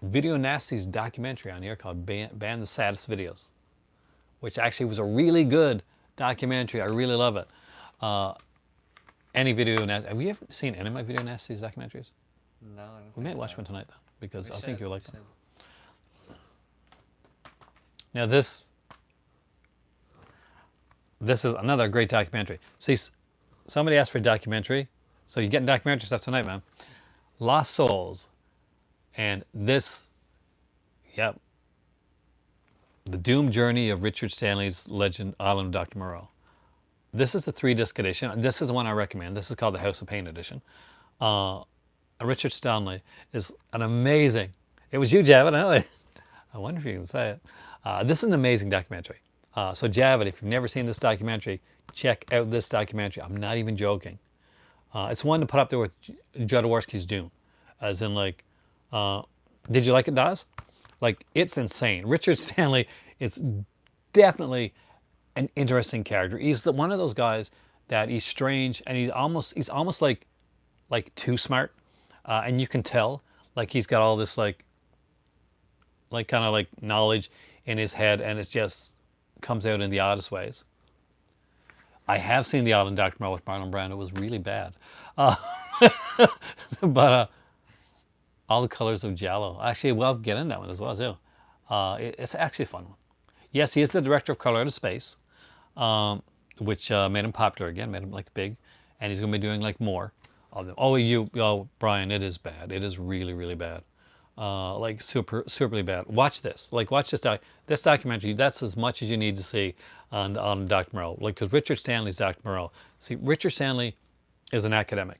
Video Nasties documentary on here called Ban the Saddest Videos, which actually was a really good documentary. I really love it. Have you ever seen any of my Video Nasties documentaries? No, I don't We may think watch so. one tonight, then, because We I think should, you'll like we them. should. Now this is another great documentary. See, somebody asked for a documentary, so you're getting documentary stuff tonight, man. Lost Souls. And this, yep, The Doomed Journey of Richard Stanley's Legend, Island of Dr. Moreau. This is the 3-disc edition. This is the one I recommend. This is called the House of Pain edition. Richard Stanley is an amazing, it was you, Javid, I know. I wonder if you can say it. This is an amazing documentary. So Javid, if you've never seen this documentary, check out this documentary. I'm not even joking. It's one to put up there with Jodorowsky's Dune, as in like, did you like it, Daz? Like, it's insane. Richard Stanley is definitely an interesting character. He's one of those guys that he's strange, and he's almost like too smart, and you can tell like he's got all this like kind of like knowledge in his head, and it just comes out in the oddest ways. I have seen The Island of Dr. Moreau with Marlon Brando. It was really bad, but. All the Colors of Jello. Actually, we'll get in that one as well, too. It's actually a fun one. Yes, he is the director of Color Out of Space, which made him popular again, made him like big, and he's going to be doing like more of them. Oh, Brian, it is bad. It is really, really bad. Like superly bad. Watch this. Like, watch this documentary. That's as much as you need to see on Dr. Moreau. Like, because Richard Stanley's Dr. Moreau. See, Richard Stanley is an academic.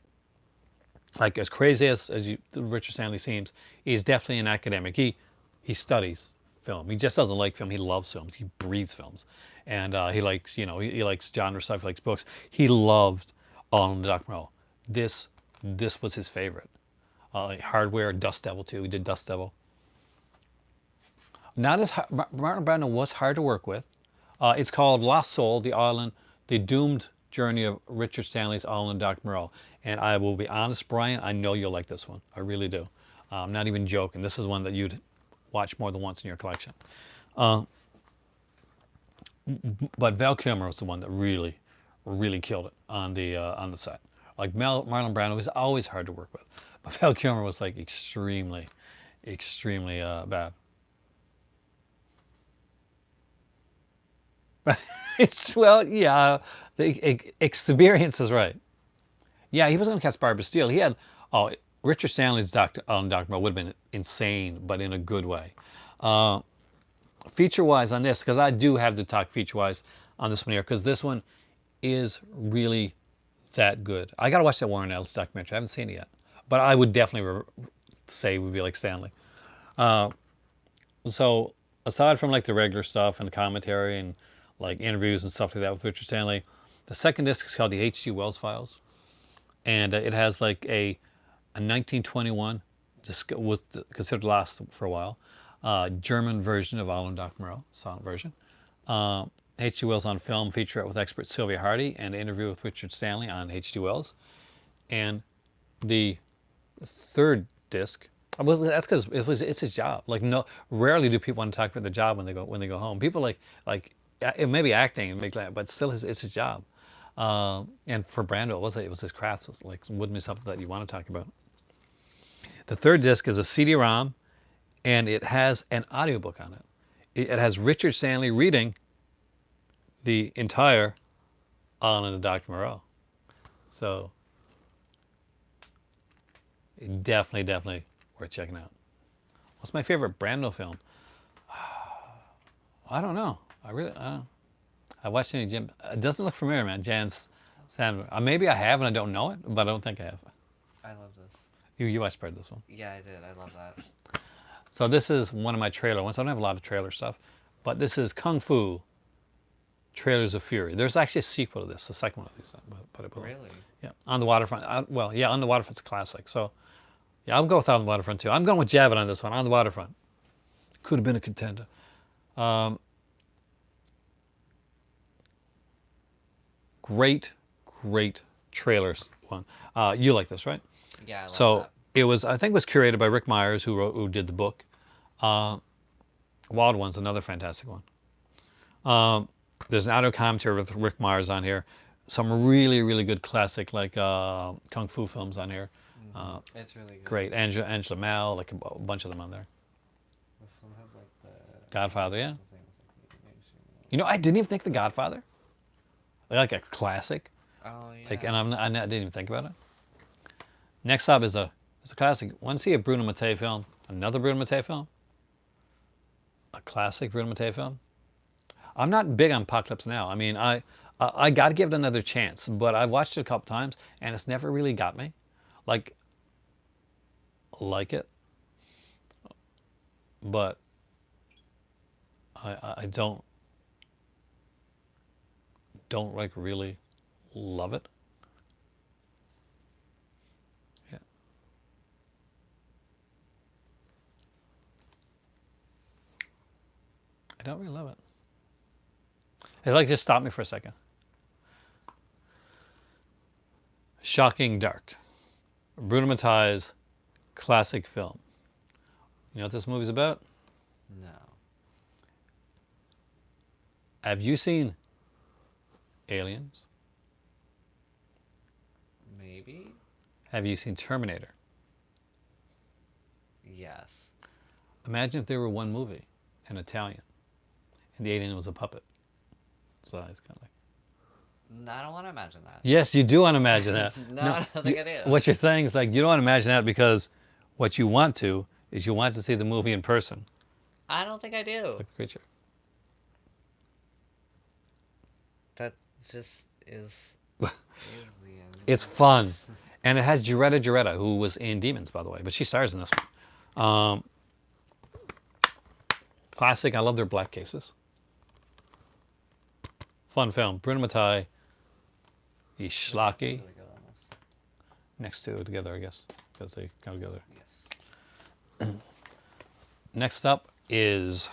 Like, as crazy as Richard Stanley seems, he's definitely an academic. He studies film. He just doesn't like film. He loves films. He breathes films. And he likes, you know, he likes genre stuff, he likes books. He loved All in the Dr. Moreau. This was his favorite. like Hardware, Dust Devil too. He did Dust Devil. Not as Marlon Brando was hard to work with. It's called Lost Soul, the doomed journey of Richard Stanley's Island, Dr. Moreau. And I will be honest, Brian, I know you'll like this one. I really do. I'm not even joking. This is one that you'd watch more than once in your collection. But Val Kilmer was the one that really, really killed it on the set. Like Marlon Brando was always hard to work with, but Val Kilmer was like extremely, extremely bad. It's well, yeah, the experience is right. Yeah, he was going to cast Barbara Steele. He had Richard Stanley's Dr. Moreau would have been insane, but in a good way. Feature-wise on this, because I do have to talk feature-wise on this one here, because this one is really that good. I got to watch that Warren Ellis documentary. I haven't seen it yet, but I would definitely say it would be like Stanley. So aside from like the regular stuff and the commentary and like interviews and stuff like that with Richard Stanley, the second disc is called the H.G. Wells Files, and it has like a 1921, was considered last for a while, German version of Island Dr. Moreau, silent version. H.G. Wells on film, featurette with expert Sylvia Hardy, and an interview with Richard Stanley on H.G. Wells. And the third disc, well, that's because it's his job. Like rarely do people want to talk about their job when they go home. People like it may be acting and make that, but still it's his job. And for Brando, it was his craft. So it wouldn't be something that you want to talk about. The third disc is a CD-ROM, and it has an audiobook on it. It has Richard Stanley reading the entire Island of Dr. Moreau. So definitely worth checking out. What's my favorite Brando film? I don't know. I don't know. I watched any Jim. It doesn't look familiar, man. Jan's Sandberg. Maybe I have and I don't know it, but I don't think I have. I love this. You watched part of this one. Yeah, I did. I love that. So this is one of my trailer ones. I don't have a lot of trailer stuff, but this is Kung Fu Trailers of Fury. There's actually a sequel to this, the second one of these. Really? Yeah, On the Waterfront. On the Waterfront's a classic. So, yeah, I'll go with On the Waterfront too. I'm going with Javid on this one. On the Waterfront. Could have been a contender. Great trailers one. You like this, right? Yeah, I love So it was, I think, it was curated by Rick Myers, who did the book. Wild One's another fantastic one. There's an audio commentary with Rick Myers on here. Some really good classic like kung fu films on here. it's really good. Great, Angela Mel, like a bunch of them on there. This one has like the Godfather, yeah. You know, I didn't even think The Godfather. Like a classic. Oh yeah. Like, and I didn't even think about it. Next up is a classic. Want to see a Bruno Mattei film? Another Bruno Mattei film? A classic Bruno Mattei film? I'm not big on Apocalypse Now. I mean, I got to give it another chance, but I've watched it a couple times and it's never really got me. Like it, but I don't like really love it. Yeah. I don't really love it. It's like, just stop me for a second. Shocking Dark. Bruno Mattei's classic film. You know what this movie's about? No. Have you seen Aliens? Maybe? Have you seen Terminator? Yes. Imagine if there were one movie, an Italian, and the alien was a puppet. So it's kind of like... No, I don't want to imagine that. Yes, you do want to imagine that. No, I don't think I do. What you're saying is like, you don't want to imagine that because what you want to is you want to see the movie in person. I don't think I do. Like the creature. That just is alien. It's fun. And it has Jaretta, who was in Demons, by the way, but she stars in this one. Classic. I love their black cases. Fun film. Bruno Mattei, Schlocki, Really good on this. next two together, I guess. because they go together. Yes. Next up is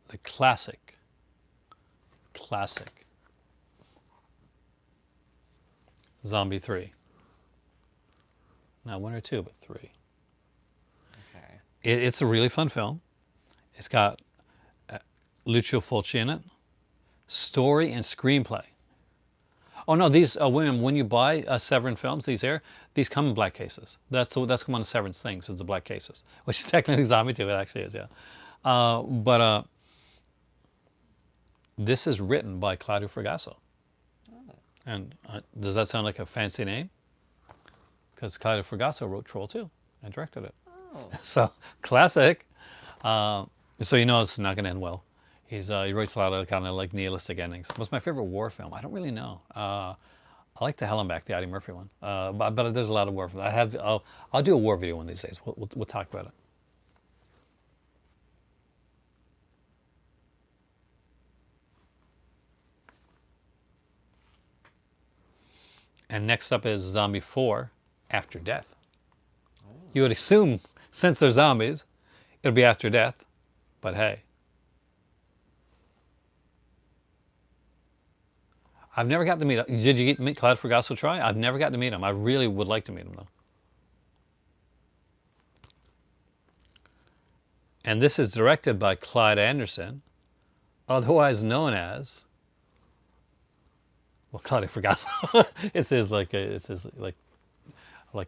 the classic Zombie 3. Not 1 or 2, but 3. Okay. It's a really fun film. It's got Lucio Fulci in it. Story and screenplay. Oh no, these William, when you buy Severin films, these come in black cases. That's one of Severin's things, is the black cases, which is technically Zombie 2. It actually is, yeah. But this is written by Claudio Fragasso. Oh. And does that sound like a fancy name? Because Claudio Fragasso wrote Troll 2 and directed it. Oh. So, classic. So you know it's not going to end well. He writes a lot of kind of like nihilistic endings. What's my favorite war film? I don't really know. I like the Hell and Back, the Eddie Murphy one. But there's a lot of war films. I'll do a war video one of these days. We'll talk about it. And next up is Zombie 4, After Death. Oh. You would assume, since they're zombies, it'll be after death. But hey. I've never got to meet him. Did you meet Claudio Fragasso try? I've never got to meet him. I really would like to meet him, though. And this is directed by Clyde Anderson, otherwise known as... Well, Claudio Fragasso. it's his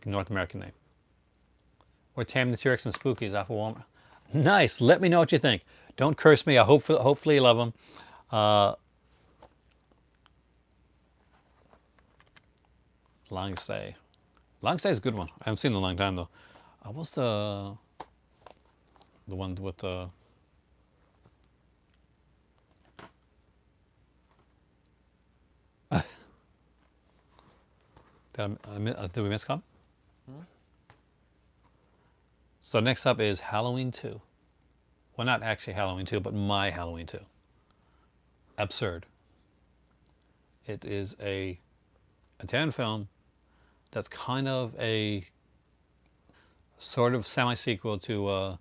North American name. Or Tammy the T-Rex and Spookies off of Walmart. Nice. Let me know what you think. Don't curse me. I hopefully you love them. Long Stay. Long Stay is a good one. I haven't seen it in a long time though. What's the one with the... Did we miss come? So next up is Halloween 2. Well, not actually Halloween 2, but My Halloween 2. Absurd. It is a Italian film that's kind of a sort of semi-sequel to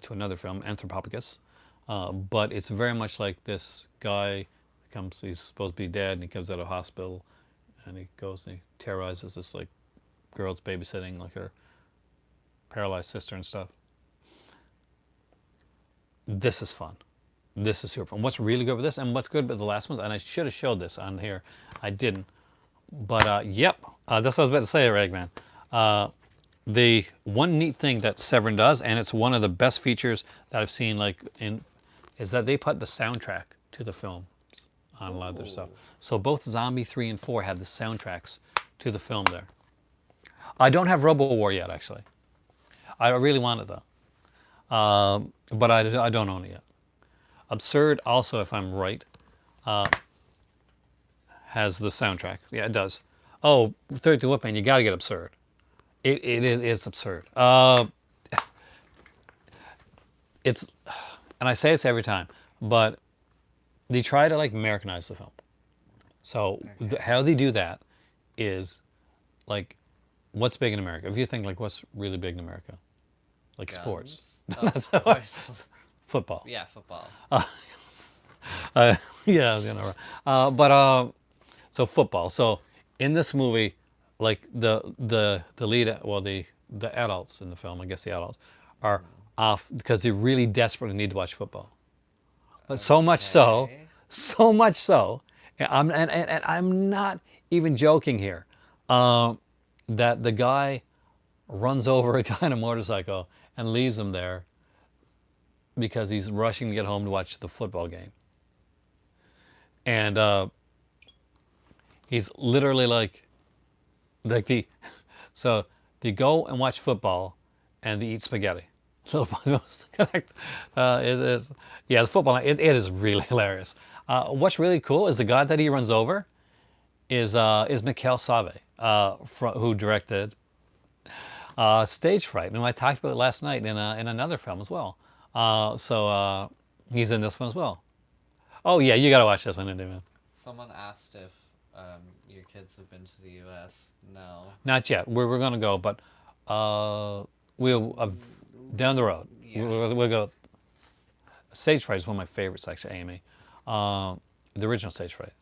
another film, Anthropophagus. But it's very much like this guy he's supposed to be dead, and he comes out of hospital, and he goes and he terrorizes this like girl's babysitting like her paralyzed sister and stuff. This is fun. This is super fun. What's really good with this, and what's good about the last ones, and I should have showed this on here, I didn't. But yep, that's what I was about to say, Ragman. The one neat thing that Severin does, and it's one of the best features that I've seen, is that they put the soundtrack to the film on a lot of their stuff. So both Zombie 3 and 4 have the soundtracks to the film there. I don't have Robo War yet, actually. I really want it though, but I don't own it yet. Absurd also, if I'm right, has the soundtrack. Yeah, it does. Oh, 32 Whipman, you got to get Absurd. It's absurd. It's, and I say this every time, but they try to like Americanize the film. So how they do that is like, what's big in America? If you think like what's really big in America, like Guns. sports, Sports. football. Yeah, football. Yeah, I was gonna. So football. So in this movie, like the lead, well the adults in the film, I guess the adults are off because they really desperately need to watch football. But so much so, and I'm not even joking here, that the guy runs over a guy on a motorcycle and leaves him there because he's rushing to get home to watch the football game. And he's literally so they go and watch football and they eat spaghetti. Correct. It is, yeah, the football, it is really hilarious. What's really cool is the guy that he runs over is Mikel Save, who directed Stage Fright, and I talked about it last night in another film as well. So he's in this one as well. Oh yeah, you gotta watch this one, man. Someone asked if your kids have been to the U.S. No. Not yet. We're going to go, but we'll down the road. Yeah. We'll go. Stage Fright is one of my favorites, actually, Amy. The original Stage Fright.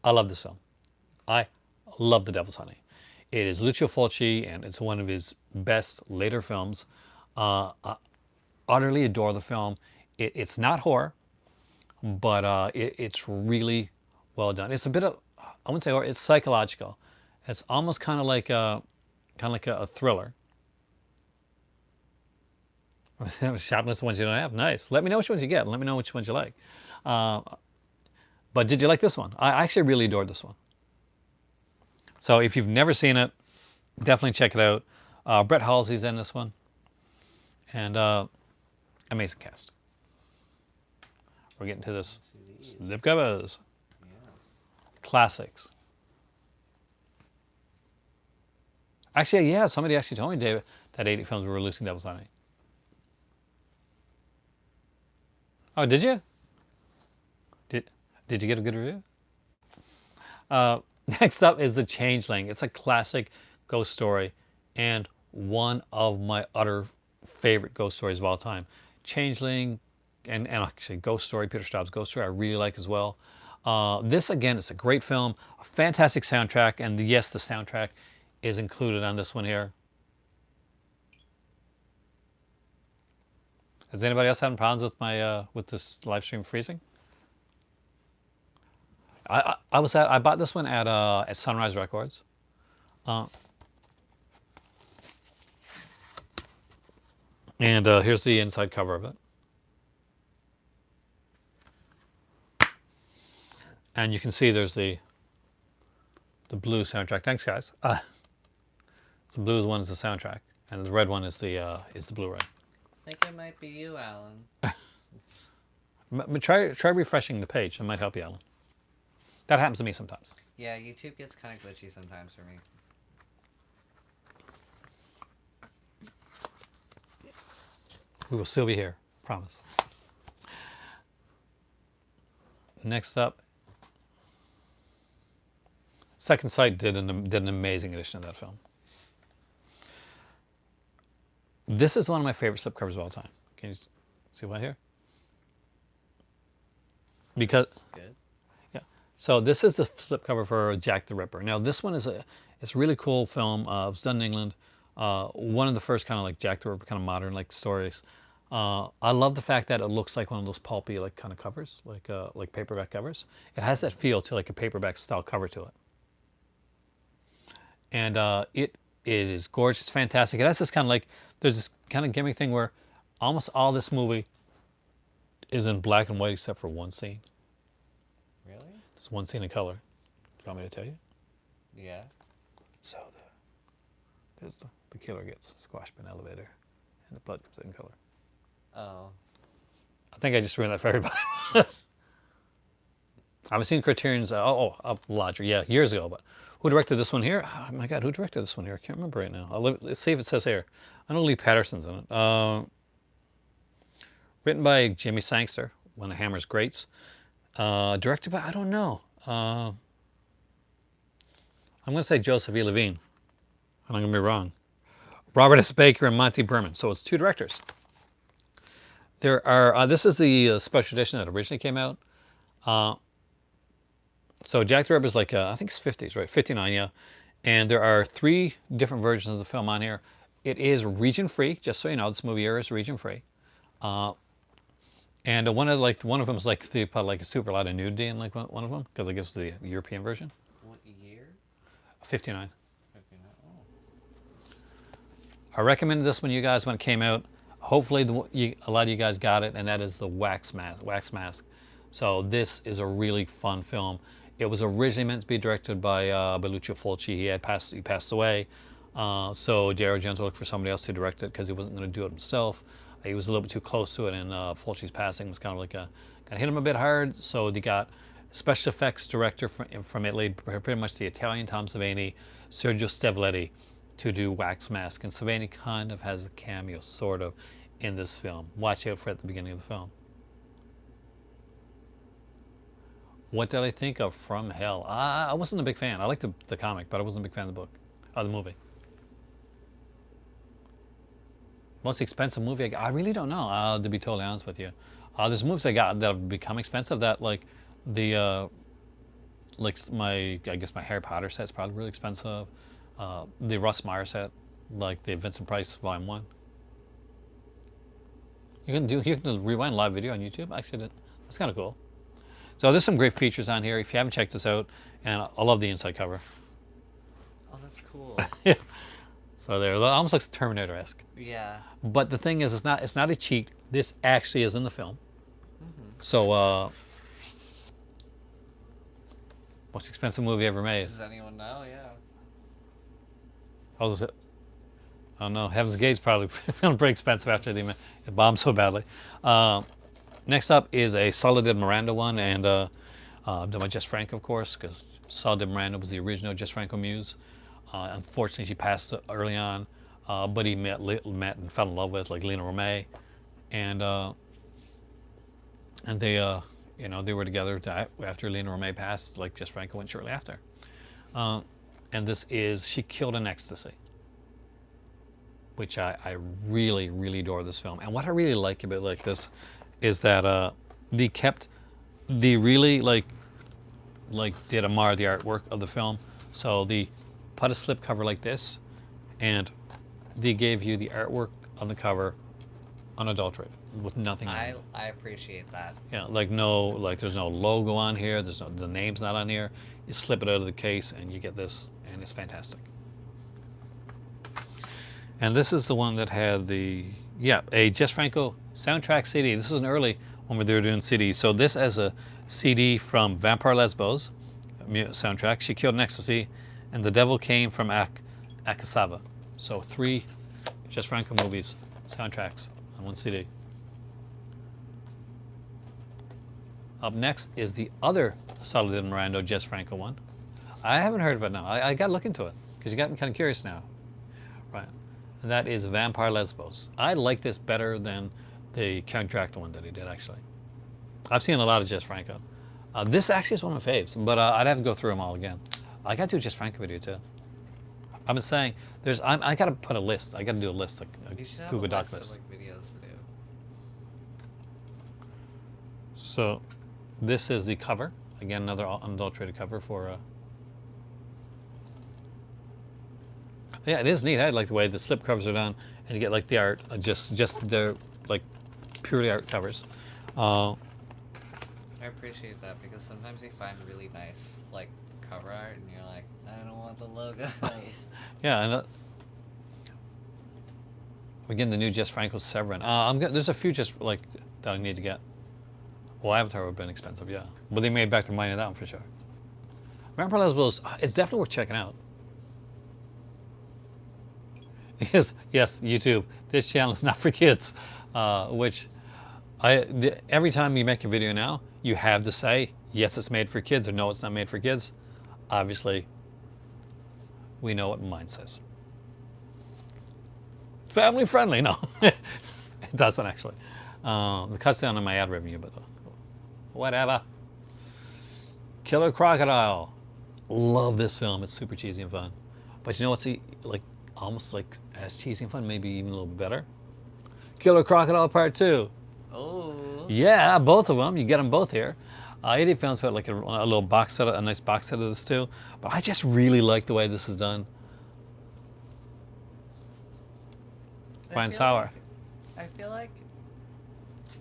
I love this film. I love The Devil's Honey. It is Lucio Fulci, and it's one of his best later films. I utterly adore the film. It's not horror, but it's really well done. It's a bit of, I wouldn't say horror, it's psychological. It's almost kind of like a thriller. Shopping list of ones you don't have. Nice. Let me know which ones you get. Let me know which ones you like. But did you like this one? I actually really adored this one. So if you've never seen it, definitely check it out. Brett Halsey's in this one. And amazing cast. We're getting to this. Slip covers. Classics. Actually, yeah, somebody actually told me, David, that 80 films were releasing Devil's Honey. Oh, did you? Did you get a good review? Next up is The Changeling. It's a classic ghost story and one of my utter favorite ghost stories of all time. Changeling and actually Ghost Story, Peter Straub's Ghost Story, I really like as well. This, again, is a great film, a fantastic soundtrack, and yes, the soundtrack is included on this one here. Has anybody else having problems with my with this live stream freezing? I bought this one at Sunrise Records. And here's the inside cover of it. And you can see there's the blue soundtrack. Thanks, guys. The blue one is the soundtrack, and the red one is the Blu-ray. I think it might be you, Alan. Try refreshing the page. It might help you, Alan. That happens to me sometimes. Yeah, YouTube gets kind of glitchy sometimes for me. We will still be here. Promise. Next up, Second Sight did an amazing edition of that film. This is one of my favorite slipcovers of all time. Can you see what here? Because Good. yeah, so this is the slipcover for Jack the Ripper. Now this one is it's a really cool film. It was done in England. One of the first kind of like Jack the Ripper kind of modern like stories. I love the fact that it looks like one of those pulpy like kind of covers, like paperback covers. It has that feel to like a paperback style cover to it. And it is gorgeous, fantastic. It has this kind of like, there's this kind of gimmick thing where almost all this movie is in black and white except for one scene. Really? There's one scene in color. Do you want me to tell you? Yeah. So the killer gets squashed by an elevator and the blood comes out in color. Oh. I think I just ruined that for everybody. I've seen Criterion's, Lodger, yeah, years ago, but who directed this one here? Oh my God, who directed this one here? I can't remember right now. Let's see if it says here. I know Lee Patterson's in it. Written by Jimmy Sangster, one of Hammer's greats. Directed by, I don't know. I'm going to say Joseph E. Levine. I'm going to be wrong. Robert S. Baker and Monty Berman. So it's two directors. There are, this is the special edition that originally came out. So Jack the Ripper is like, I think it's 50s, right? 59, yeah. And there are 3 different versions of the film on here. It is region free, just so you know. This movie here is region free. And one of them is like they put like a super lot of nudity in like one of them because I guess the European version. What year? 59. 59. Oh. I recommended this one to you guys when it came out. Hopefully a lot of you guys got it, and that is the Wax Mask. So this is a really fun film. It was originally meant to be directed by Lucio Fulci. He passed away. So J.R. Jones looked for somebody else to direct it because he wasn't going to do it himself. He was a little bit too close to it, and Fulci's passing was kind of like kind of hit him a bit hard. So they got special effects director from Italy, pretty much the Italian Tom Savini, Sergio Stavletti, to do Wax Mask. And Savini kind of has a cameo, sort of, in this film. Watch out for it at the beginning of the film. What did I think of From Hell? I wasn't a big fan. I liked the comic, but I wasn't a big fan of the book, the movie. Most expensive movie I really don't know. To be totally honest with you, there's movies I got that have become expensive. That like the I guess my Harry Potter set's probably really expensive. The Russ Meyer set, like the Vincent Price Volume 1. You can rewind live video on YouTube. Actually, that's kind of cool. So there's some great features on here. If you haven't checked this out, and I love the inside cover. Oh, that's cool. Yeah. So there, it almost looks Terminator-esque. Yeah. But the thing is, it's not a cheat. This actually is in the film. So, most expensive movie ever made? Does anyone know? Yeah. How was it? Oh no, Heaven's Gate's probably feeling pretty expensive after it bombed so badly. Next up is a Soledad Miranda one, and done by Jess Franco, of course, because Soledad Miranda was the original Jess Franco muse. Unfortunately, she passed early on, but he met and fell in love with like Lena Romay, and they they were together after Lena Romay passed. Like Jess Franco went shortly after, and this is She Killed in Ecstasy, which I really, really adore this film. And what I really like about like this is that they kept the really did admire the artwork of the film. So they put a slipcover like this, and they gave you the artwork on the cover unadulterated with nothing on it. I appreciate that. Yeah, there's no logo on here. The name's not on here. You slip it out of the case and you get this, and it's fantastic. And this is the one that had a Jess Franco soundtrack CD. This is an early one where they were doing CDs. So this as a CD from Vampire Lesbos soundtrack, She Killed in Ecstasy, and The Devil Came from Akasava. So 3 Jess Franco movies soundtracks on one CD. Up next is the other Soledad Miranda Jess Franco one. I haven't heard of it now. I got to look into it because you got me kind of curious now. Right. And that is Vampire Lesbos. I like this better than the Count Dracula one that he did, actually. I've seen a lot of Jess Franco. This actually is one of my faves, but I'd have to go through them all again. I got to do a Jess Franco video too. I've been saying I got to put a list. I got to do a list, like a Google Doc list. Of, like, videos to do. So, this is the cover. Again, another unadulterated cover for. Yeah, it is neat. I like the way the slip covers are done, and you get like the art, just the like purely art covers. I appreciate that because sometimes you find really nice like cover art, and you're like, I don't want the logo. Yeah, and again, the new Jess Franco Severin. There's a few just like that I need to get. Well, Avatar would have been expensive, yeah, but they made back their money on that one for sure. Vampire Lesbos, it's definitely worth checking out. Yes, YouTube. This channel is not for kids, which every time you make a video now, you have to say, yes, it's made for kids, or no, it's not made for kids. Obviously, we know what mine says. Family friendly, no. It doesn't actually. It cuts down on my ad revenue, but whatever. Killer Crocodile. Love this film. It's super cheesy and fun. But you know what's almost like as cheesy and fun, maybe even a little bit better? Killer Crocodile Part 2. Oh. Yeah, both of them. You get them both here. Idiot Films put like a little box set, a nice box set of this too. But I just really like the way this is done. Brian Sauer. I feel like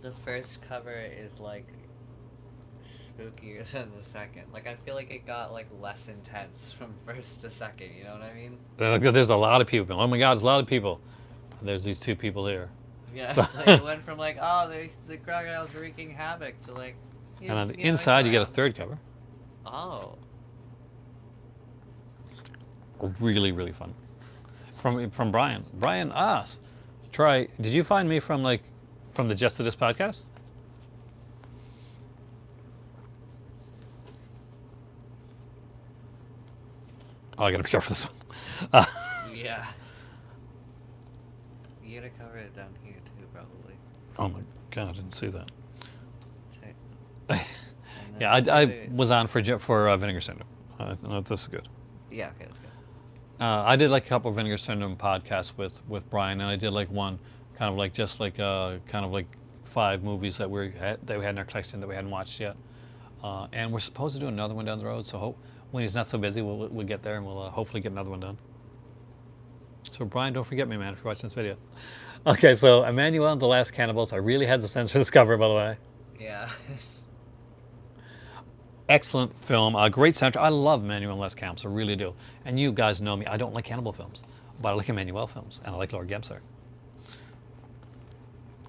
the first cover is like spookier than the second. Like I feel like it got like less intense from first to second. You know what I mean? There's a lot of people. Oh my God, there's a lot of people. There's these 2 people here. Yeah, so. Like it went from like, oh, the crocodile's wreaking havoc to like. And on the inside, you get a third cover. Oh. Really, really fun. From Brian. Brian asks, did you find me from the Just to This podcast? Oh, I gotta be careful for this one. Yeah. You gotta cover it down here too, probably. Oh my God, I didn't see that. And then Yeah, I maybe- was on for Vinegar Syndrome. No, this is good. Yeah, okay, that's good. I did like a couple of Vinegar Syndrome podcasts with Brian, and I did like one kind of like just like kind of like 5 movies that we had in our collection that we hadn't watched yet. And we're supposed to do another one down the road. So when he's not so busy, we'll get there and we'll hopefully get another one done. So Brian, don't forget me, man, if you're watching this video. Okay, so Emmanuel and the Last Cannibals. I really had to censor this cover, by the way. Yeah. Excellent film, great soundtrack. I love Emmanuel and the Last Cannibals, I really do. And you guys know me, I don't like cannibal films, but I like Emmanuel films, and I like Lord Gemser.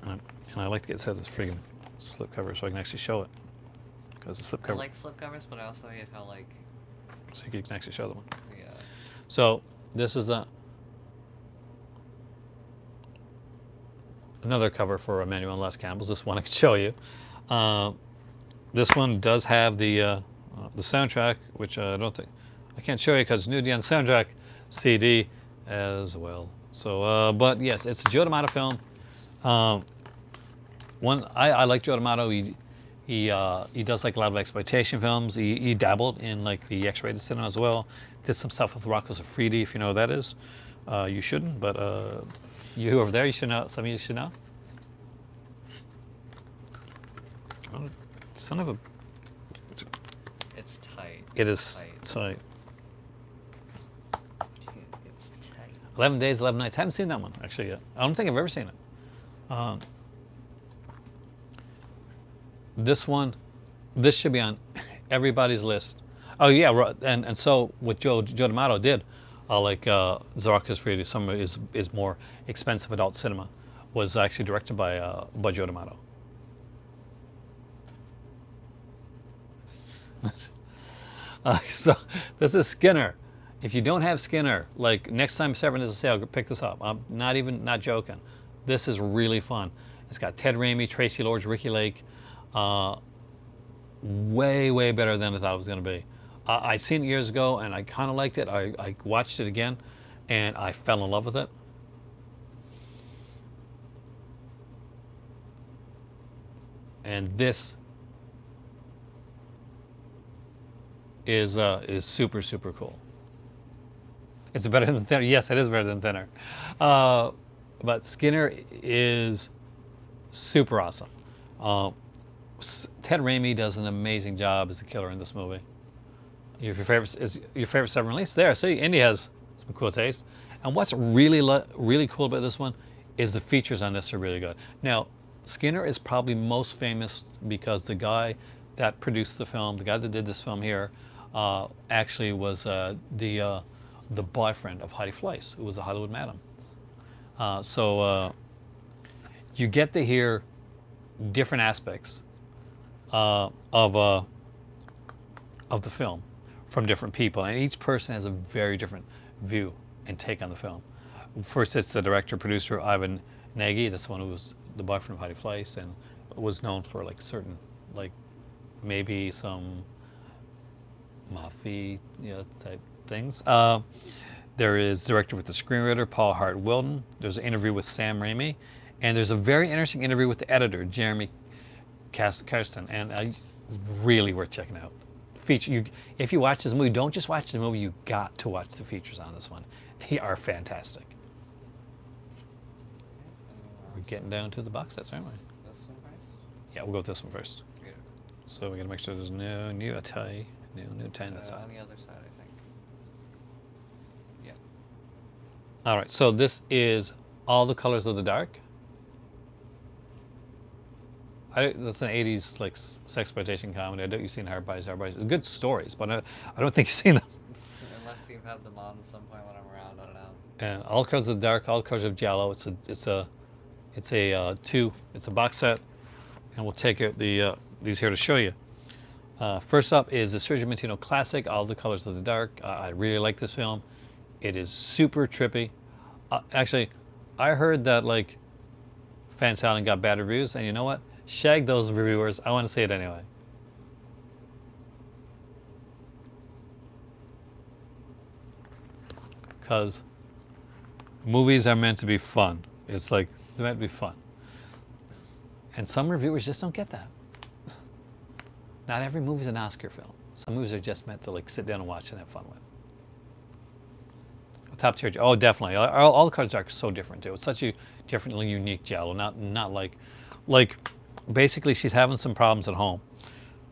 And I like to get this friggin' slip cover so I can actually show it. Because the slip I cover, like slipcovers, but I also hate how, like, so you can actually show the one. yeah. So this is another cover for Emmanuel and the Last Cannibals. This one I can show you. This one does have the soundtrack, which I don't think I can't show you because it's nudity on soundtrack CD as well. So, but yes, it's a Joe D'Amato film. I like Joe D'Amato. He does like a lot of exploitation films. He dabbled in like the X-rated cinema as well. Did some stuff with Rocco's Afridi, if you know what that is. You shouldn't, but you over there, you should know. Some of you should know. Oh, son of a. It's tight. It is tight. It's tight. 11 Days, 11 Nights. Haven't seen that one actually yet. I don't think I've ever seen it. This one, this should be on everybody's list. Oh yeah, and so what Joe D'Amato did, like Zaraka's Free, some of his more expensive adult cinema, was actually directed by Joe D'Amato. So this is Skinner. If you don't have Skinner, like next time Severin is a sale, pick this up. I'm not joking. This is really fun. It's got Ted Raimi, Tracy Lords, Ricky Lake. Way better than I thought it was going to be. I seen it years ago and I kind of liked it. I watched it again and I fell in love with it. And this is super cool. It's better than Thinner. Yes, it is better than Thinner. But Skinner is super awesome. Ted Raimi does an amazing job as the killer in this movie. If your favorite Severin release, there. See, Indy has some cool taste. And what's really cool about this one is the features on this are really good. Now, Skinner is probably most famous because the guy that produced the film, the guy that did this film here, actually was the boyfriend of Heidi Fleiss, who was a Hollywood madam. So you get to hear different aspects of the film from different people, and each person has a very different view and take on the film. First, it's the director, producer Ivan Nagy. That's the one who was the boyfriend of Heidi Fleiss and was known for like certain, like maybe some mafia type things. There is director with the screenwriter Paul Hart Wilden. There's an interview with Sam Raimi, and there's a very interesting interview with the editor Jeremy Karsten, and really worth checking out. If you watch this movie, don't just watch the movie. You got to watch the features on this one. They are fantastic. We're getting down to the box sets, aren't we? This one first? Yeah, we'll go with this one first. Yeah. So we got to make sure there's no new tie on that side. On the other side, I think. Yeah. All right, so this is All the Colors of the Dark. That's an 80s like sexploitation comedy. I don't you've seen Hard Bodies. Good stories, but I don't think you've seen them. Unless you have them on at some point when I'm around, I don't know. And All the Colors of the Dark, All the Colors of Giallo. It's a box set, and we'll take out these here to show you. First up is the Sergio Martino classic, All the Colors of the Dark. I really like this film. It is super trippy. Actually, I heard that like Fan Silent got bad reviews, and you know what? Shag those reviewers. I want to see it anyway. Because movies are meant to be fun. It's like they're meant to be fun. And some reviewers just don't get that. Not every movie's an Oscar film. Some movies are just meant to like sit down and watch and have fun with. Top tier. Oh, definitely. All the cards are so different too. It's such a differently unique Jello. Not like basically she's having some problems at home,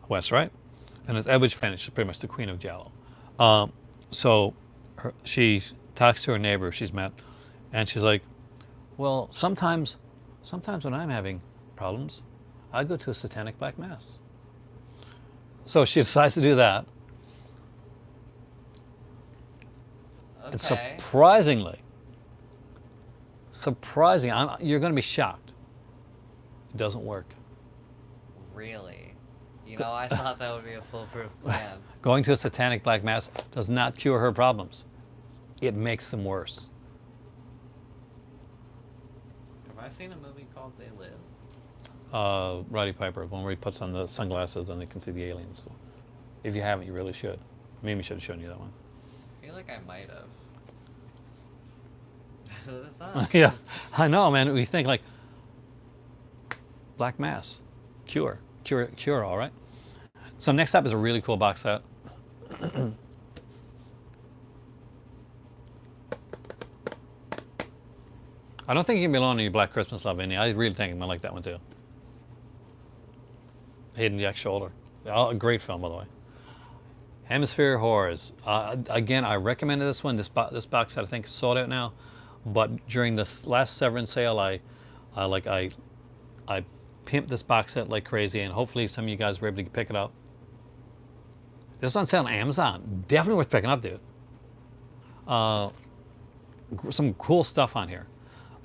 West, right? And it's Edwidge Finch is pretty much the queen of Jello. So she talks to her neighbor she's met, and she's like, well, sometimes when I'm having problems, I go to a satanic black mass. So she decides to do that. Okay. And surprisingly, you're going to be shocked. It doesn't work. Really? You know, I thought that would be a foolproof plan. Going to a satanic black mass does not cure her problems. It makes them worse. Have I seen a movie called They Live? Roddy Piper, one where he puts on the sunglasses and they can see the aliens. So if you haven't, you really should. Mimi should have shown you that one. I feel like I might have. It's not. Yeah, I know, man. We think like black mass, cure, all right. So next up is a really cool box set. I don't think you can be alone in your Black Christmas love, Indy. I really think I'm gonna like that one too. Hayden Jack's Shoulder. Oh, a great film, by the way. Hemisphere Horrors. Again, I recommended this one. This box set I think is sold out now, but during this last Severin sale, I pimped this box set like crazy, and hopefully some of you guys were able to pick it up. This one's on sale on Amazon. Definitely worth picking up, dude. Some cool stuff on here.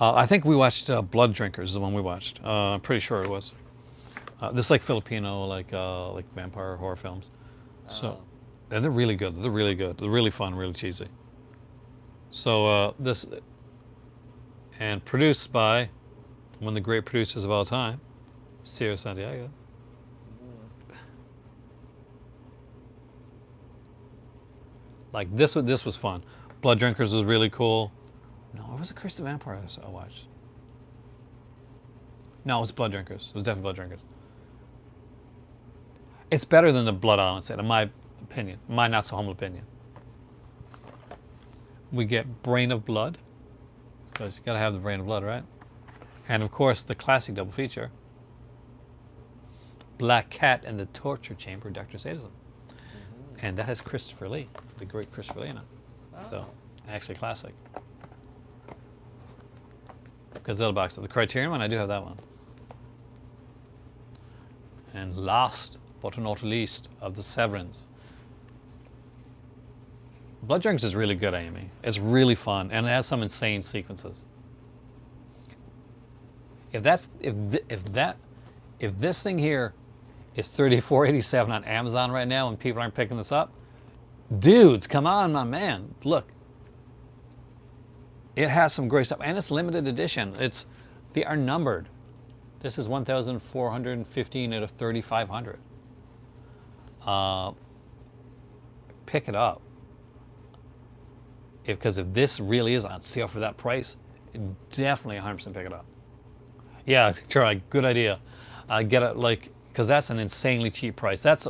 I think we watched Blood Drinkers, is the one we watched. I'm pretty sure it was. This is like Filipino, like vampire horror films. So, and they're really good. They're really good. They're really fun, really cheesy. So this, and produced by one of the great producers of all time, Sierra Santiago. Like this was fun. Blood Drinkers was really cool. No, it was a Curse of Vampire I watched. No, it was Blood Drinkers. It was definitely Blood Drinkers. It's better than the Blood Island set, in my opinion. My not so humble opinion. We get Brain of Blood, because you gotta have the Brain of Blood, right? And of course, the classic double feature, Black Cat and the Torture Chamber, Dr. Sadism. And that has Christopher Lee, the great Christopher Lee in it. So, actually classic. Godzilla box. The Criterion one, I do have that one. And last but not least of the Severins, Blood Drinkers is really good, Amy. It's really fun, and it has some insane sequences. If this thing here is $34.87 on Amazon right now, and people aren't picking this up, dudes, come on, my man, look. It has some great stuff, and it's limited edition. They are numbered. This is 1,415 out of 3,500. Pick it up. Because if this really is on sale for that price, definitely 100% pick it up. Yeah, sure, good idea. Get it because that's an insanely cheap price. That's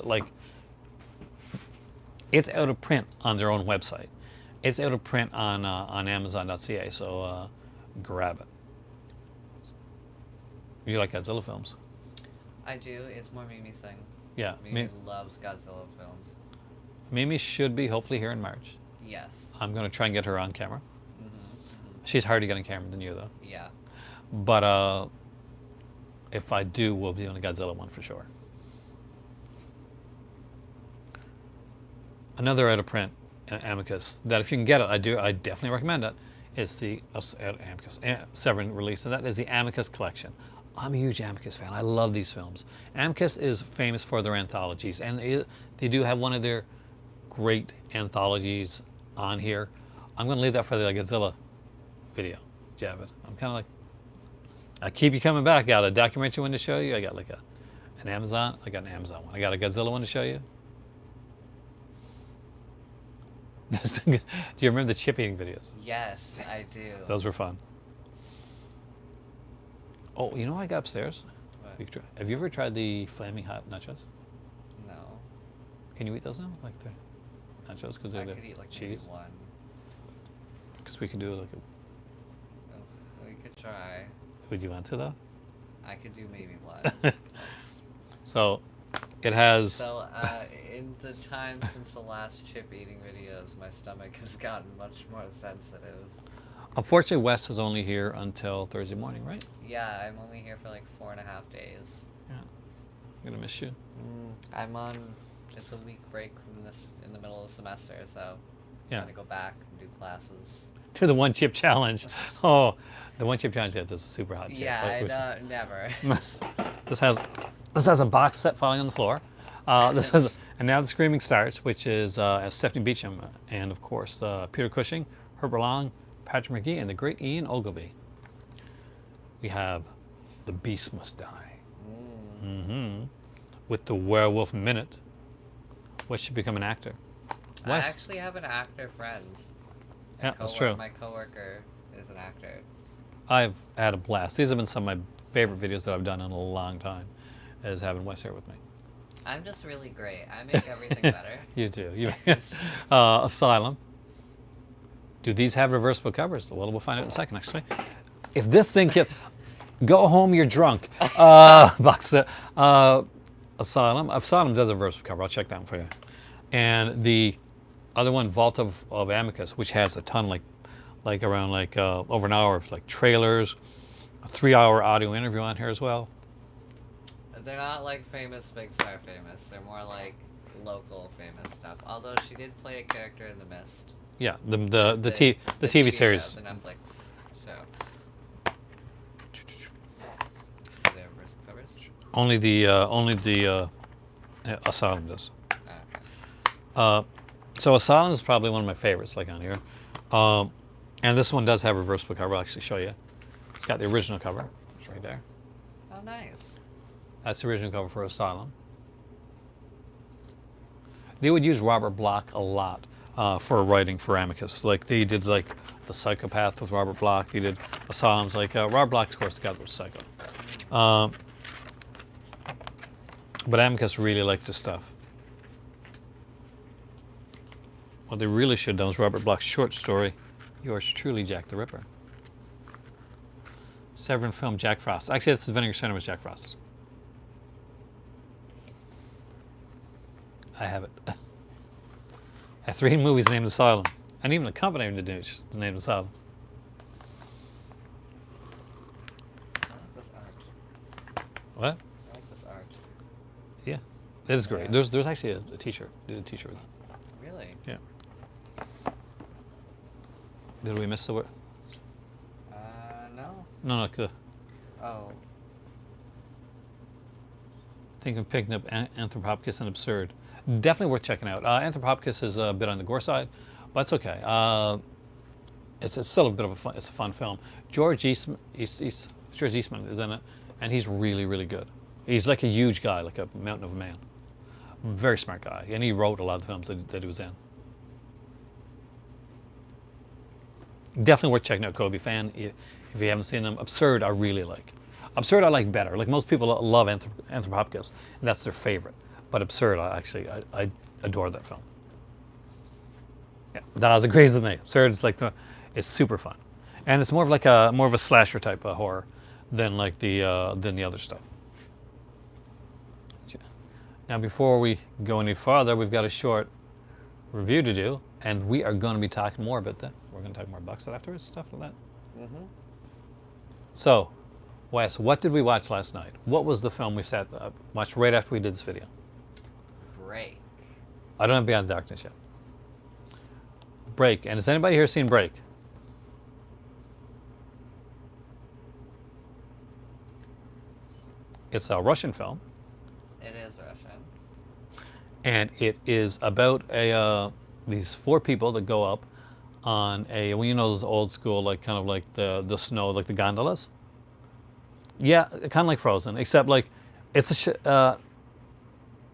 it's out of print on their own website. It's out of print on Amazon.ca, so grab it. You like Godzilla films? I do. It's more Mimi's thing. Yeah. Mimi loves Godzilla films. Mimi should be hopefully here in March. Yes. I'm going to try and get her on camera. She's harder to get on camera than you, though. Yeah. But if I do, we'll be doing a Godzilla one for sure. Another out of print Amicus that if you can get it, I definitely recommend it. It's the Amicus Severin release, and that is the Amicus collection. I'm a huge Amicus fan. I love these films. Amicus is famous for their anthologies, and they do have one of their great anthologies on here. I'm going to leave that for the Godzilla video, Javid. I'm kind of like, I keep you coming back. I got a documentary one to show you. I got an Amazon. I got an Amazon one. I got a Godzilla one to show you. Do you remember the chip eating videos? Yes, I do. Those were fun. Oh, you know what I got upstairs? What? Have you ever tried the flaming hot nachos? No. Can you eat those now? Like the nachos? Because I they're could the eat like cheese? maybe one. Because we can do like a... Oh, we could try. Would you want to, though? I could do maybe one. So, it has... So, in the time since the last chip eating videos, my stomach has gotten much more sensitive. Unfortunately, Wes is only here until Thursday morning, right? Yeah, I'm only here for like 4.5 days. Yeah. I'm going to miss you. I'm on... It's a week break from this in the middle of the semester, so Yeah. I'm gonna go back and do classes. To the one chip challenge. Oh, the one chip challenge, that's a super hot chip. Yeah, Like, never. This has a box set falling on the floor. This is, and now the screaming starts, which is Stephanie Beacham and of course Peter Cushing, Herbert Long, Patrick McGee, and the great Ian Ogilvy. We have The Beast Must Die. With the Werewolf Minute, which should become an actor. I Wes. actually have an actor friend. Yeah, that's true. My coworker is an actor. I've had a blast. These have been some of my favorite videos that I've done in a long time, is having Wes here with me. I'm just really great. I make everything better. You do. You Asylum. Do these have reversible covers? Well, we'll find out in a second, actually. If this thing kept... Go home, you're drunk. Box set. Asylum. Asylum does a reversible cover. I'll check that one for you. And the other one, Vault of Amicus, which has a ton, like around over an hour of like trailers, a 3-hour audio interview on here as well. They're not like famous, big star famous. They're more like local famous stuff. Although she did play a character in The Mist. Yeah, the TV series. Show, the Netflix show. Do they have reversible covers? Only the Asylum does. Okay. So Asylum is probably one of my favorites, like on here. And this one does have a reversible cover. I'll actually show you. It's got the original cover. It's right there. Oh, nice. That's the original cover for Asylum. They would use Robert Bloch a lot for writing for Amicus. Like they did like The Psychopath with Robert Bloch. They did Asylums. Like Robert Bloch, of course, the guy that was Psycho. But Amicus really liked this stuff. What they really should have done was Robert Bloch's short story, Yours Truly, Jack the Ripper. Severin film, Jack Frost. Actually, this is Vinegar Cinema's Jack Frost. I have it. I have 3 movies named Asylum. And even a company named is named Asylum. I like this art. What? I like this art. Yeah. It is great. Yeah. There's actually a t-shirt. Did a t-shirt with it. Really? Yeah. Did we miss the word? No. No, the Oh. think of picking up Anthropopicus and Absurd. Definitely worth checking out. Anthropopicus is a bit on the gore side, but it's okay. It's still a bit of a fun film. George Eastman is in it, and he's really, really good. He's like a huge guy, like a mountain of a man. Very smart guy, and he wrote a lot of the films that he was in. Definitely worth checking out, Kobe fan, if you haven't seen them. Absurd, I really like. Absurd, I like better. Like most people love Anthropopicus, and that's their favorite. But Absurd, I adore that film. Yeah, that agrees with me. Absurd is it's super fun, and it's more of a slasher type of horror than the other stuff. Now, before we go any farther, we've got a short review to do, and we are going to be talking more about that. We're going to talk more about that afterwards, stuff like that. Mm-hmm. So, Wes, what did we watch last night? What was the film we watched right after we did this video? Break. I don't have Beyond the Darkness yet. Break. And has anybody here seen Break? It's a Russian film. It is Russian. And it is about these 4 people that go up on those old school, kind of like the snow, like the gondolas. Yeah, kind of like Frozen, except it's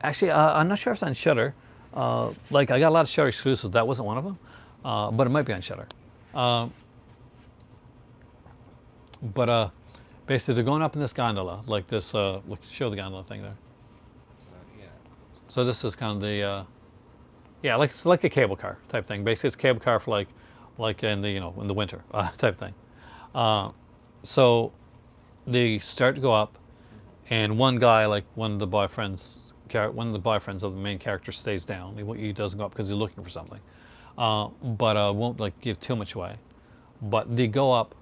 actually, I'm not sure if it's on Shudder. I got a lot of Shudder exclusives. That wasn't one of them, but it might be on Shudder. But basically, they're going up in this gondola, like this. Show the gondola thing there. Yeah. So this is kind of Yeah, like it's like a cable car type thing. Basically, it's a cable car for like in the in the winter type thing. So they start to go up, Mm-hmm. and one guy, like one of the boyfriends of the main character, stays down. He doesn't go up because he's looking for something, but won't like give too much away. But they go up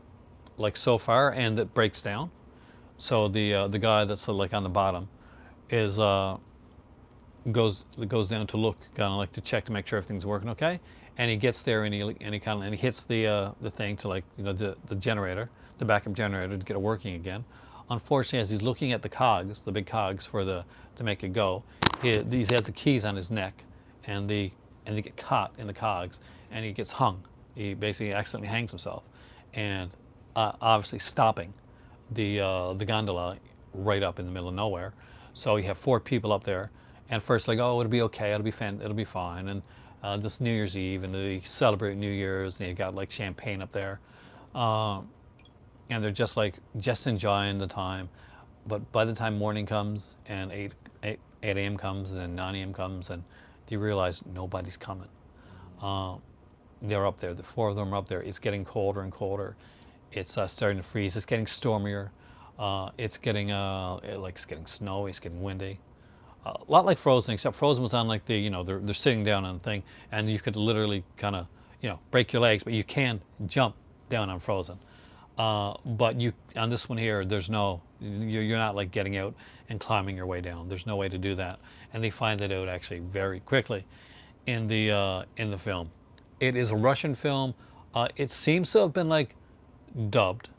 like so far, and it breaks down. So the guy that's like on the bottom is goes down to look, kind of like to check to make sure everything's working okay. And he gets there, and he hits the thing to, like, the generator, the backup generator, to get it working again. Unfortunately, as he's looking at the cogs, the big cogs for the to make it go, he has the keys on his neck, and they get caught in the cogs, and he gets hung. He basically accidentally hangs himself, and obviously stopping the gondola right up in the middle of nowhere. So you have four people up there, and first like, oh, it'll be okay, it'll be fine. And this New Year's Eve, and they celebrate New Year's, and they got like champagne up there, and they're just like just enjoying the time. But by the time morning comes, and 8 a.m. comes, and then 9 a.m. comes, and they realize nobody's coming. They're up there. The four of them are up there. It's getting colder and colder. It's starting to freeze. It's getting stormier. It's getting it's getting snowy. It's getting windy. A lot like Frozen, except Frozen was on like they're sitting down on the thing, and you could literally kind of break your legs, but you can jump down on Frozen. But you on this one here, there's no you're not like getting out and climbing your way down. There's no way to do that, and they find that out actually very quickly in the film. It is a Russian film. It seems to have been like dubbed.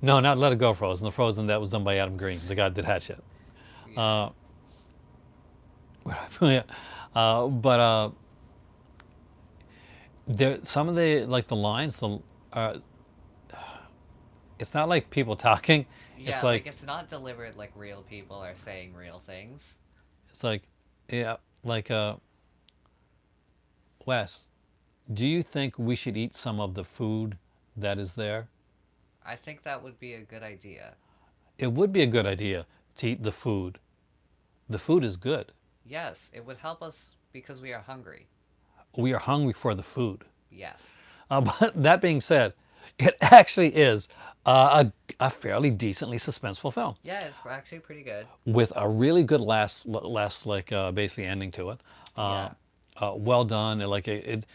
No, not Let It Go Frozen. The Frozen that was done by Adam Green, the guy that did that shit. Yeah. Yeah. But there some of the like the lines, it's not like people talking. Yeah, It's like like it's not delivered like real people are saying real things. it's like yeah, like Wes, do you think we should eat some of the food that is there? I think that would be a good idea. It would be a good idea to eat the food. The food is good. Yes, it would help us because we are hungry. We are hungry for the food. Yes. But that being said, it actually is a fairly decently suspenseful film Yeah, it's actually pretty good. with a really good last like basically ending to it. Uh, Yeah. well done. It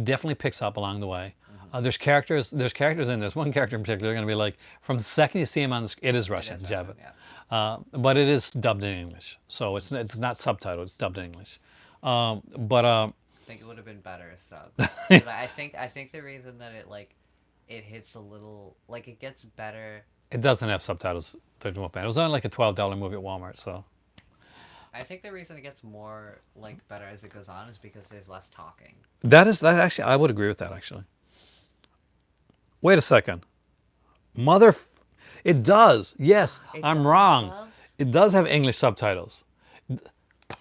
definitely picks up along the way. Mm-hmm. There's characters in. There's one character in particular going to be like from the second you see him on the screen, it is It Russian, is Jab Russian, it. yeah. But it is dubbed in English, so it's not subtitled. It's dubbed in English. But I think it would have been better sub. 'Cause I think the reason that it hits a little like it gets better. it doesn't have subtitles. It was only like a $12 movie at Walmart, so I think the reason it gets more like better as it goes on is because there's less talking. that actually I would agree with that actually. Wait a second, mother, it does. Yes, It I'm does, wrong. love? It does have English subtitles.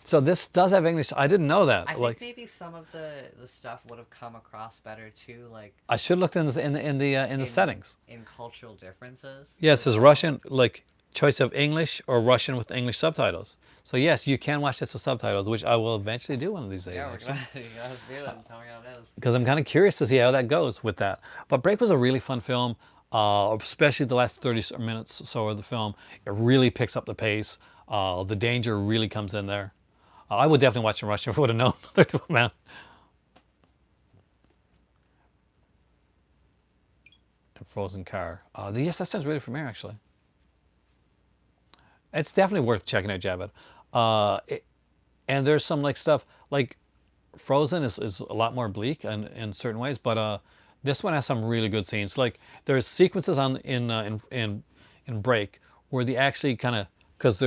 So this does have English. I didn't know that. I Like think maybe some of the stuff would have come across better too, like I should have looked in the settings. in cultural differences. Yes, it 'Cause, says Russian, like choice of English or Russian with English subtitles. So yes, you can watch this with subtitles, which I will eventually do one of these days. yeah, we're Actually, gonna, you guys do it and tell me how it is. because I'm kind of curious to see how that goes with that. But Break was a really fun film, especially the last 30 minutes or so of the film. It really picks up the pace. The danger really comes in there. I would definitely watch in Russian if I would have known they're doing that. And Frozen Car. Yes, that sounds really familiar actually. It's definitely worth checking out, Jabba. And there's some like stuff like Frozen is a lot more bleak in certain ways, but this one has some really good scenes. Like there's sequences in Break where they actually kind of because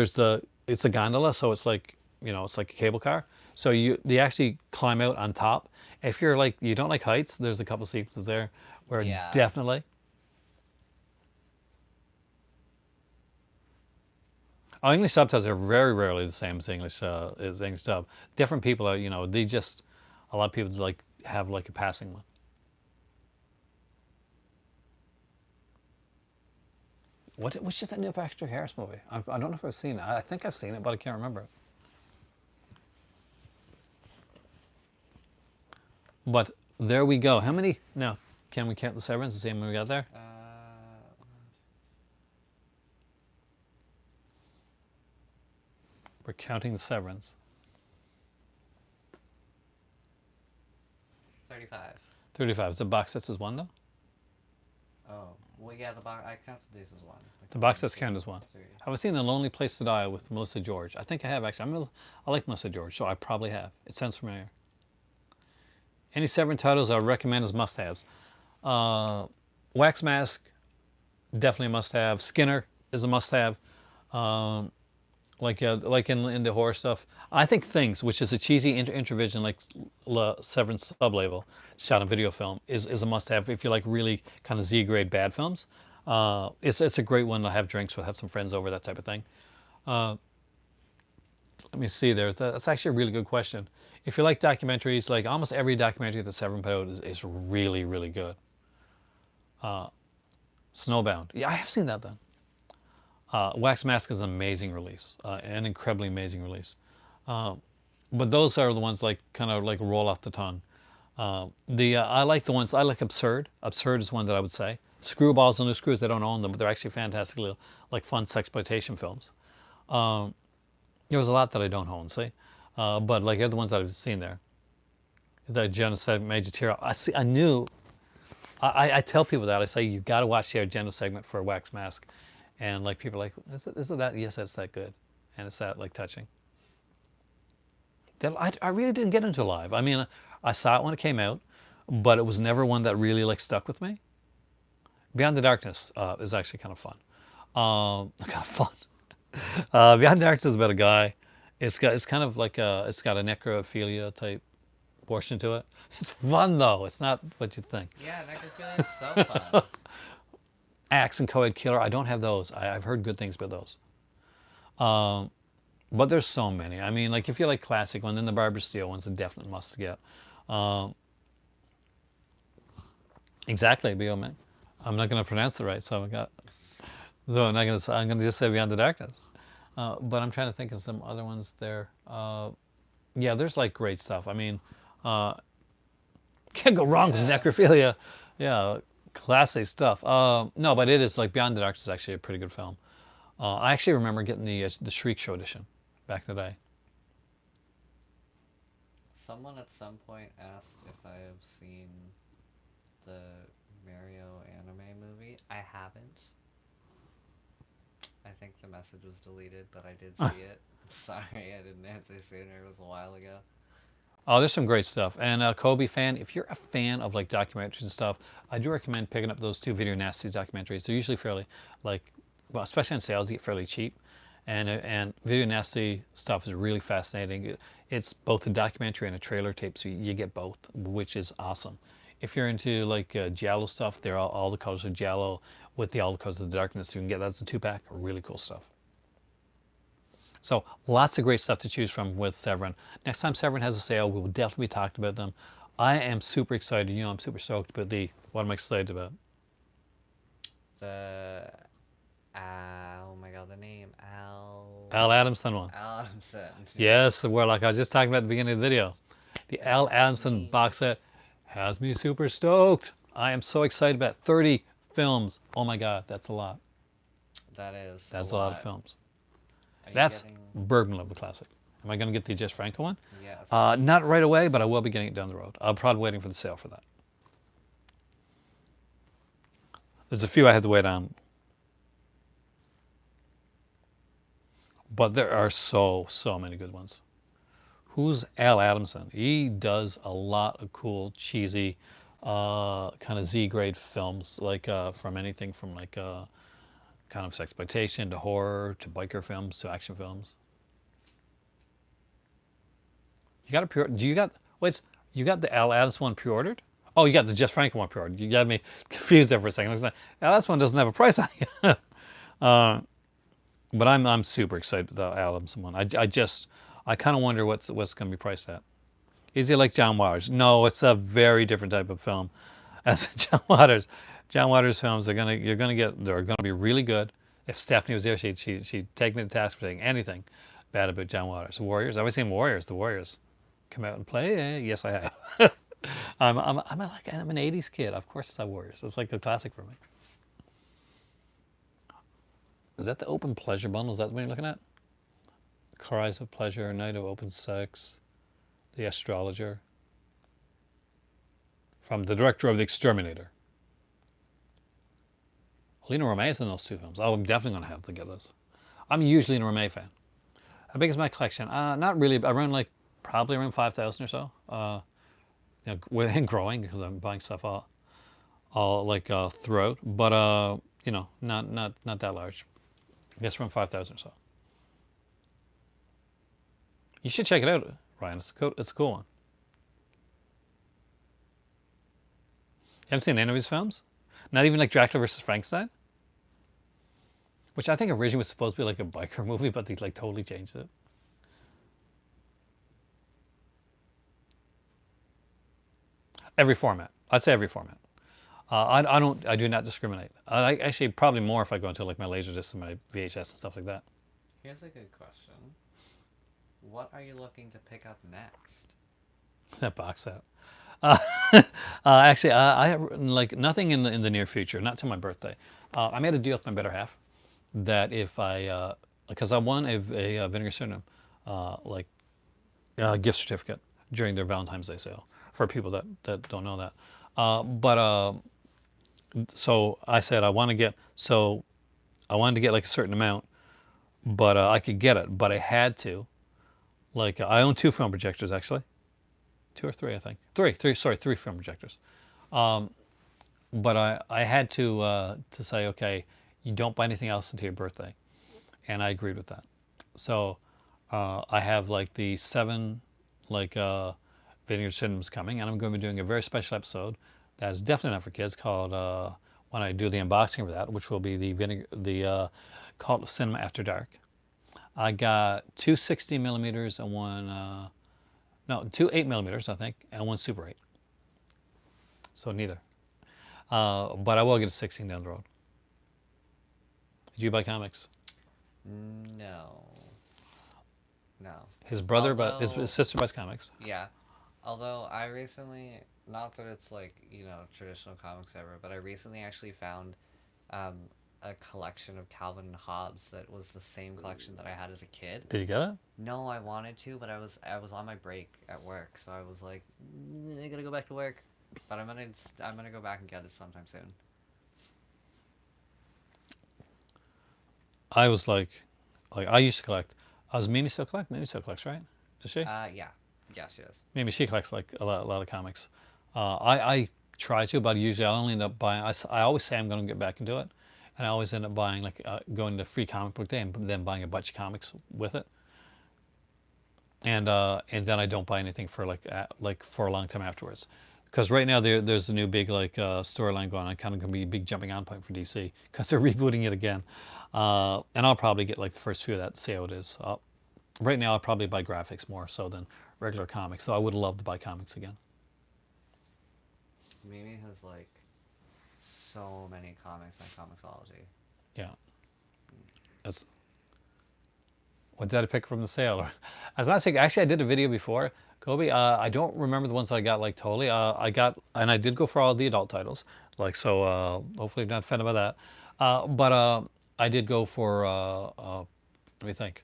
it's a gondola, so it's like it's like a cable car. So they actually climb out on top. If you're like you don't like heights, there's a couple sequences there where Yeah. definitely. Oh, English subtitles are very rarely the same as English dub. Different people are, they just a lot of people like have like a passing one. What's just that new Patrick Harris movie? I don't know if I've seen it. I think I've seen it, but I can't remember it. But there we go. How many? Now, can we count the Severins and see how many we got there? 'We're counting the Severins. 35. 35. Is the box sets as one, though? Oh, well, yeah, the box. I counted these as one. The box sets count as one. 3. Have I seen A Lonely Place to Die with Melissa George? I think I have, actually. I like Melissa George, so I probably have. It sounds familiar. Any Severin titles I would recommend as must-haves? Wax Mask, definitely a must-have. Skinner is a must-have. Like in the horror stuff. I think Things, which is a cheesy Introvision like Severin sub-label shot on video film, is a must-have if you like really kind of Z-grade bad films. It's a great one to have drinks with, have some friends over, that type of thing. Let me see there. That's actually a really good question. If you like documentaries, like almost every documentary that Severin put out is really, really good. Snowbound. Yeah, I have seen that then. Wax Mask is an amazing release, an incredibly amazing release. But those are the ones like kind of like roll off the tongue. I like the ones, I like Absurd. Absurd is one that I would say. Screwballs and Loose Screws, I don't own them, but they're actually fantastically like fun sexploitation films. There's a lot that I don't own, see? But like the other ones that I've seen there. The Genocide Major Tear. I knew, I tell people that, I say, you've got to watch the Argento segment for Wax Mask. And like people are like, is it that? Yes, that's that good. And it's that like touching. I really didn't get into live. I mean, I saw it when it came out, but it was never one that really like stuck with me. Beyond the Darkness is actually kind of fun. Beyond the Darkness is about a guy. It's kind of like it's got a necrophilia type portion to it. It's fun though. It's not what you think. Yeah, necrophilia is so fun. Axe and Co-ed Killer, I don't have those. I've heard good things about those. But there's so many. I mean, like if you like classic one, then the Barbara Steele one's a definite must to get. Exactly, B.O. I'm not going to pronounce it right, so I'm not going to. I'm going to just say Beyond the Darkness. But I'm trying to think of some other ones there. Yeah, there's like great stuff. I mean, can't go wrong with necrophilia. Yeah. Classic stuff. No, but it is like Beyond the Darkness is actually a pretty good film. I actually remember getting the Shriek Show edition back in the day. Someone at some point asked if I have seen the Mario anime movie. I haven't. I think the message was deleted, but I did see it. Sorry, I didn't answer sooner. It was a while ago. Oh, there's some great stuff. And Kobe fan, if you're a fan of like documentaries and stuff, I do recommend picking up those 2 Video Nasties documentaries. They're usually fairly like, well, especially on sales, you get fairly cheap. And Video Nasty stuff is really fascinating. It's both a documentary and a trailer tape, so you get both, which is awesome. If you're into like Giallo stuff, they're all the colors of Giallo with all the colors of the darkness. You can get that's a 2-pack, really cool stuff. So lots of great stuff to choose from with Severin. Next time Severin has a sale, we will definitely be talking about them. I am super excited. You know, I'm super stoked about what I'm excited about. Oh my god, the name. Al Adamson one. Al Adamson. Yes, the Warlock. I was just talking about at the beginning of the video. The Al Adamson box set has me super stoked. I am so excited about 30 films. Oh my god, that's a lot. That's a lot of films. That's Bergman level classic. Am I going to get the Jess Franco one? Yes. Not right away, but I will be getting it down the road. I'm probably waiting for the sale for that. There's a few I have to wait on. But there are so many good ones. Who's Al Adamson? He does a lot of cool, cheesy, kind of Z-grade films, like from anything from like kind of sexploitation to horror to biker films to action films. You got you got the Al Adamson one pre-ordered? Oh, you got the Jess Franco one pre-ordered. You got me confused there for a second. I was like, Al Adamson one doesn't have a price on it. But I'm super excited about the Al Adamson one. I kind of wonder what's going to be priced at. Is it like John Waters? No, it's a very different type of film as John Waters. John Waters films they're gonna be really good. If Stephanie was there, she'd take me to task for saying anything bad about John Waters. Warriors, I've always seen Warriors. The Warriors come out and play. Yes, I have. I'm an '80s kid. Of course, it's Warriors. It's like the classic for me. Is that the Open Pleasure bundle? Is that what you're looking at? Cries of Pleasure, Night of Open Sex, The Astrologer, from the director of The Exterminator. Lena Romay in those two films. Oh, I'm definitely going to have to get those. I'm usually a Lena Romay fan. How big is my collection? Not really. Around like probably around 5,000 or so. And growing because I'm buying stuff all like throughout. But not that large. I guess around 5,000 or so. You should check it out, Ryan. It's a cool one. You haven't seen any of his films? Not even like Dracula versus Frankenstein? Which I think originally was supposed to be like a biker movie, but they like totally changed it. Every format. I'd say every format. I do not discriminate. I actually probably more if I go into like my Laserdisc and my VHS and stuff like that. Here's a good question. What are you looking to pick up next? That box set. Actually, I have like nothing in the near future. Not till my birthday. I made a deal with my better half that if because I won a Vinegar Syndrome like gift certificate during their Valentine's Day sale for people that don't know that. So I said I wanted to get like a certain amount, but I could get it, but I had to. Like I own two film projectors actually, two or three I think, three film projectors. But I had to say okay, you don't buy anything else until your birthday, and I agreed with that. So I have like the 7 like Vinegar Syndromes coming, and I'm going to be doing a very special episode that is definitely not for kids called when I do the unboxing for that, which will be the called Cinema After Dark. I got two 60 millimeters and two 8 millimeters, I think, and one Super 8. So neither. But I will get a 16 down the road. Did you buy comics? No. No. His brother, but his sister buys comics. Yeah. Although I recently, not that it's like, traditional comics ever, but I recently actually found a collection of Calvin and Hobbes that was the same collection that I had as a kid. Did you get it? No, I wanted to, but I was on my break at work, so I was like, I gotta go back to work. But I'm gonna go back and get it sometime soon. I was like I used to collect. Mimi still collect? Mimi still collects, right? Does she? Yeah, she does. Mimi, she collects like a lot of comics. I try to, but usually I only end up buying. I always say I'm going to get back into it, and I always end up buying like going to Free Comic Book Day and then buying a bunch of comics with it. And then I don't buy anything for like for a long time afterwards, because right now there's a new big like storyline going on, kind of going to be a big jumping on point for DC because they're rebooting it again, and I'll probably get like the first few of that to see how it is. Right now I'll probably buy graphics more so than regular comics, so I would love to buy comics again. Mimi has like so many comics on Comixology. Yeah. That's what did I pick from the sale? I was not saying, actually I did a video before, Kobe. I don't remember the ones that I got like totally. I did go for all the adult titles, like so. Hopefully you're not offended by that. But I did go for. Let me think.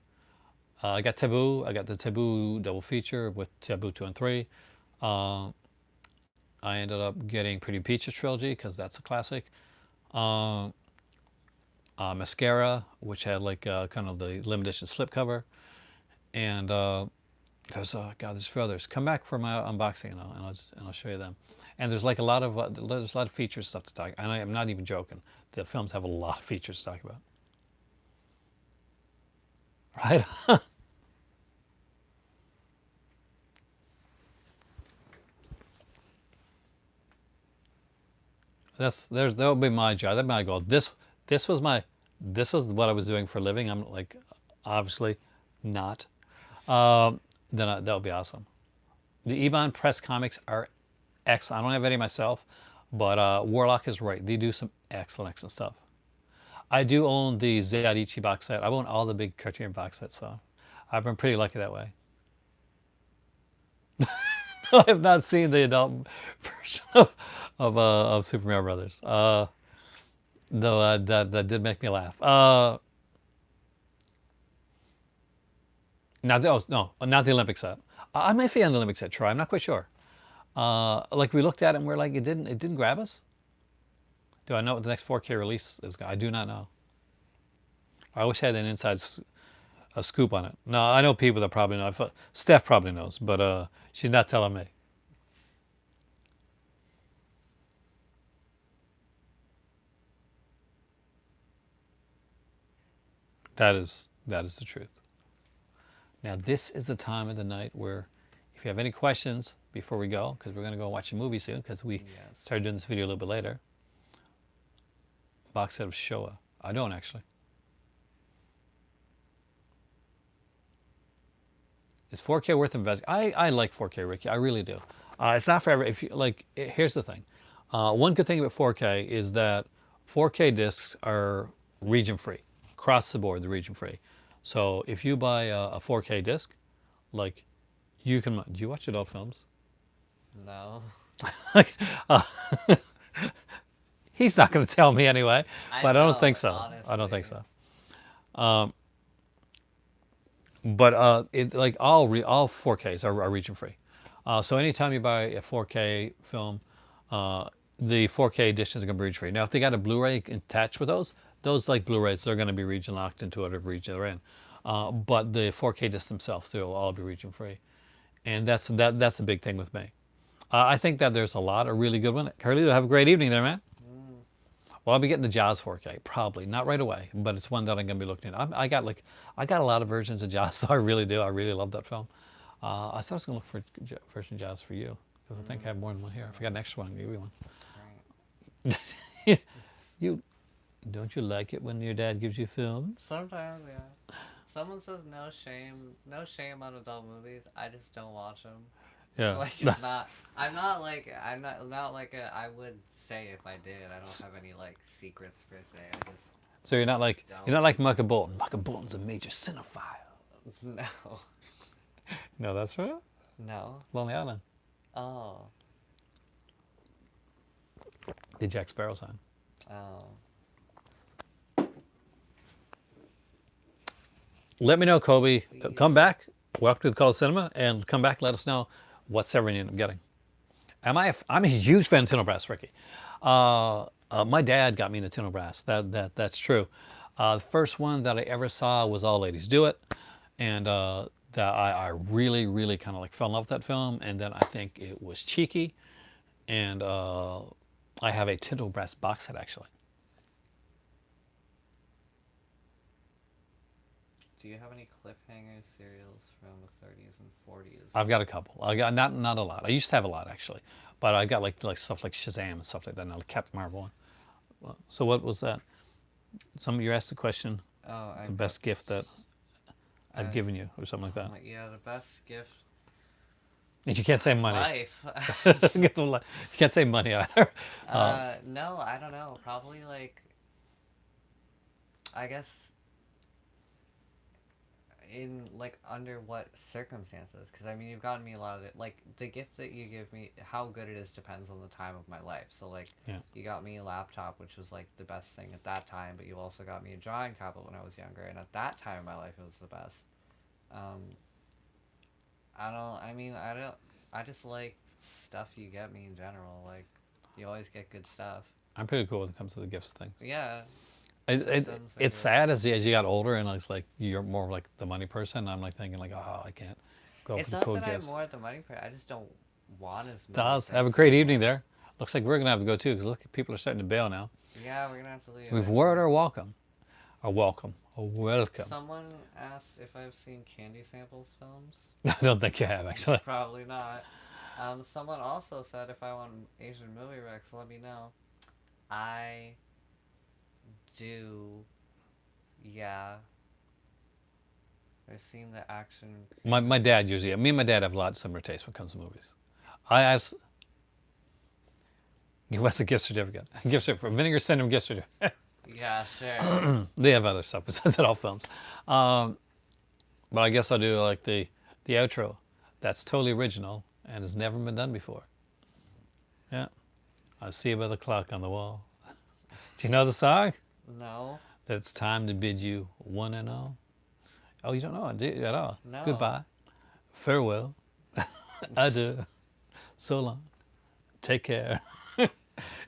I got Taboo. I got the Taboo double feature with Taboo 2 and 3. I ended up getting Pretty Peaches trilogy because that's a classic. Mascara, which had like kind of the limited edition slipcover, and there's a few others. Come back for my unboxing, and I'll show you them. And there's like a lot of features stuff to talk. And I am not even joking. The films have a lot of features to talk about. Right? That'll be my job. That'll be my goal. This was what I was doing for a living. I'm like, obviously, not. That'll be awesome. The Ebon Press comics are excellent. I don't have any myself, but Warlock is right. They do some excellent stuff. I do own the Zadichi box set. I own all the big Criterion box sets, so I've been pretty lucky that way. I have not seen the adult version of Super Mario Brothers. Though that did make me laugh. Not the, oh no, not the Olympic set. I might be on the Olympic set. Try. I'm not quite sure. Like we looked at it and we're like, it didn't grab us. Do I know what the next 4K release is? I do not know. I wish I had an inside a scoop on it. No, I know people that probably know. Steph probably knows, but she's not telling me. That is the truth. Now this is the time of the night where, if you have any questions before we go, because we're going to go watch a movie soon, because we started doing this video a little bit later. Box set of Showa. I don't actually. Is 4K worth investing? I like 4K, Ricky. I really do. It's not forever. If you like, here's the thing. One good thing about 4K is that 4K discs are region free, across the board. They're region free. So if you buy a 4K disc, like you can. Do you watch adult films? No. Like, he's not going to tell me anyway, but I don't think so. Honestly. I don't think so. But it's like all 4Ks are region free. So anytime you buy a 4K film, the 4K editions are going to be region free. Now, if they got a Blu-ray attached with those like Blu-rays, they're going to be region locked into whatever region they're in. But the 4K discs themselves, they'll all be region free, and that's a big thing with me. I think that there's a lot of really good ones. Carlito, have a great evening there, man. Well, I'll be getting the Jaws 4K, probably not right away, but it's one that I'm going to be looking at. I got a lot of versions of Jaws, so I really do. I really love that film. I said I was going to look for version of Jaws for you, because I think I have more than one here. If I got an extra one, I'll give you one. Right. You don't you like it when your dad gives you films? Sometimes, yeah. Someone says no shame on adult movies. I just don't watch them. Yeah. It's not. I'm not like I would say if I did. I don't have any like secrets per se. I just. So you're not like don't. Michael Bolton. Michael Bolton's a major cinephile. No. No, that's right. No. Lonely Island. Oh. The Jack Sparrow song. Oh. Let me know, Kobe. Come back. Welcome to the Call Cinema, and come back. Let us know what Severin you end up getting. I'm a huge fan of Tino Brass, Ricky. My dad got me into Tino Brass. That's true. The first one that I ever saw was All Ladies Do It, and that I really, really kind of like fell in love with that film. And then I think it was cheeky, and I have a Tino Brass box set actually. Do you have any cliffhanger serials from the 30s and 40s? I've got a couple. I got not a lot. I used to have a lot actually, but I got like stuff like Shazam and stuff like that. Now the Captain Marvel one. So what was that? You asked the question. Oh, the best gift that I've given you, or something like that. Yeah, the best gift. You can't say money. Life. You can't say money either. No, I don't know. Probably like. I guess. In like under what circumstances? Because I mean, you've gotten me a lot of it. Like the gift that you give me, how good it is depends on the time of my life. So like, you got me a laptop, which was like the best thing at that time. But you also got me a drawing tablet when I was younger, and at that time in my life, it was the best. I just like stuff you get me in general. Like, you always get good stuff. I'm pretty cool when it comes to the gifts things. Yeah. It's sad as you got older, and it's like you're more like the money person. I'm like thinking like, oh, I can't go for the cool gifts. It's not that I'm more the money person. I just don't want as much. Does have a great evening there. Looks like we're gonna have to go too, because look, people are starting to bail now. Yeah, we're gonna have to leave. We've worded our welcome. Welcome. Someone asked if I've seen Candy Samples films. I don't think you have actually. Probably not. Someone also said if I want Asian movie recs, let me know. I do. Yeah. I've seen the action. My dad usually. Me and my dad have a lot of similar tastes when it comes to movies. I have. Give us a gift certificate. Gift certificate. Vinegar send him gift certificate. Yeah, sure. They have other stuff besides adult films. But I guess I'll do like the outro. That's totally original, and has never been done before. Yeah. I see you by the clock on the wall. Do you know the song? No. That it's time to bid you one and all. Oh, you don't know it at all? No. Goodbye. Farewell. Adieu. So long. Take care.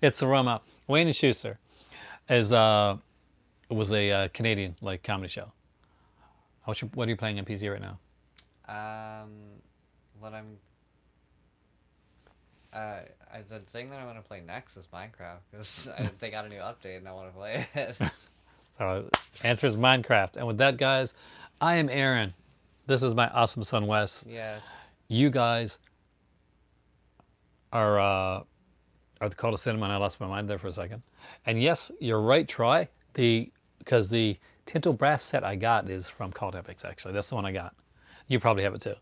It's a rum up. Wayne and Schuster was a Canadian like comedy show. What are you playing on PC right now? What I'm the thing that I want to play next is Minecraft because they got a new update and I want to play it. So answer is Minecraft. And with that, guys, I am Aaron. This is my awesome son Wes. Yes. You guys are the Call to Cinema, and I lost my mind there for a second. And yes, you're right, Troy. Because the Tinto Brass set I got is from Cult Epics, actually. That's the one I got. You probably have it too.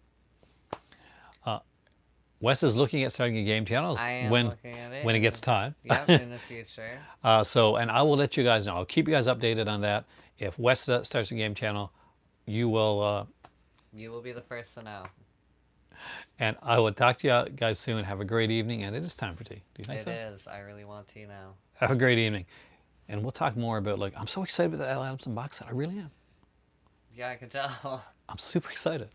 Wes is looking at starting a game channel I am when looking at it. he gets time. Yep, in the future. And I will let you guys know. I'll keep you guys updated on that. If Wes starts a game channel, you will. You will be the first to know. And I will talk to you guys soon. Have a great evening, and it is time for tea. Do you think so? It is. I really want tea now. Have a great evening. And we'll talk more about, I'm so excited about the Adamson box set. I really am. Yeah, I can tell. I'm super excited.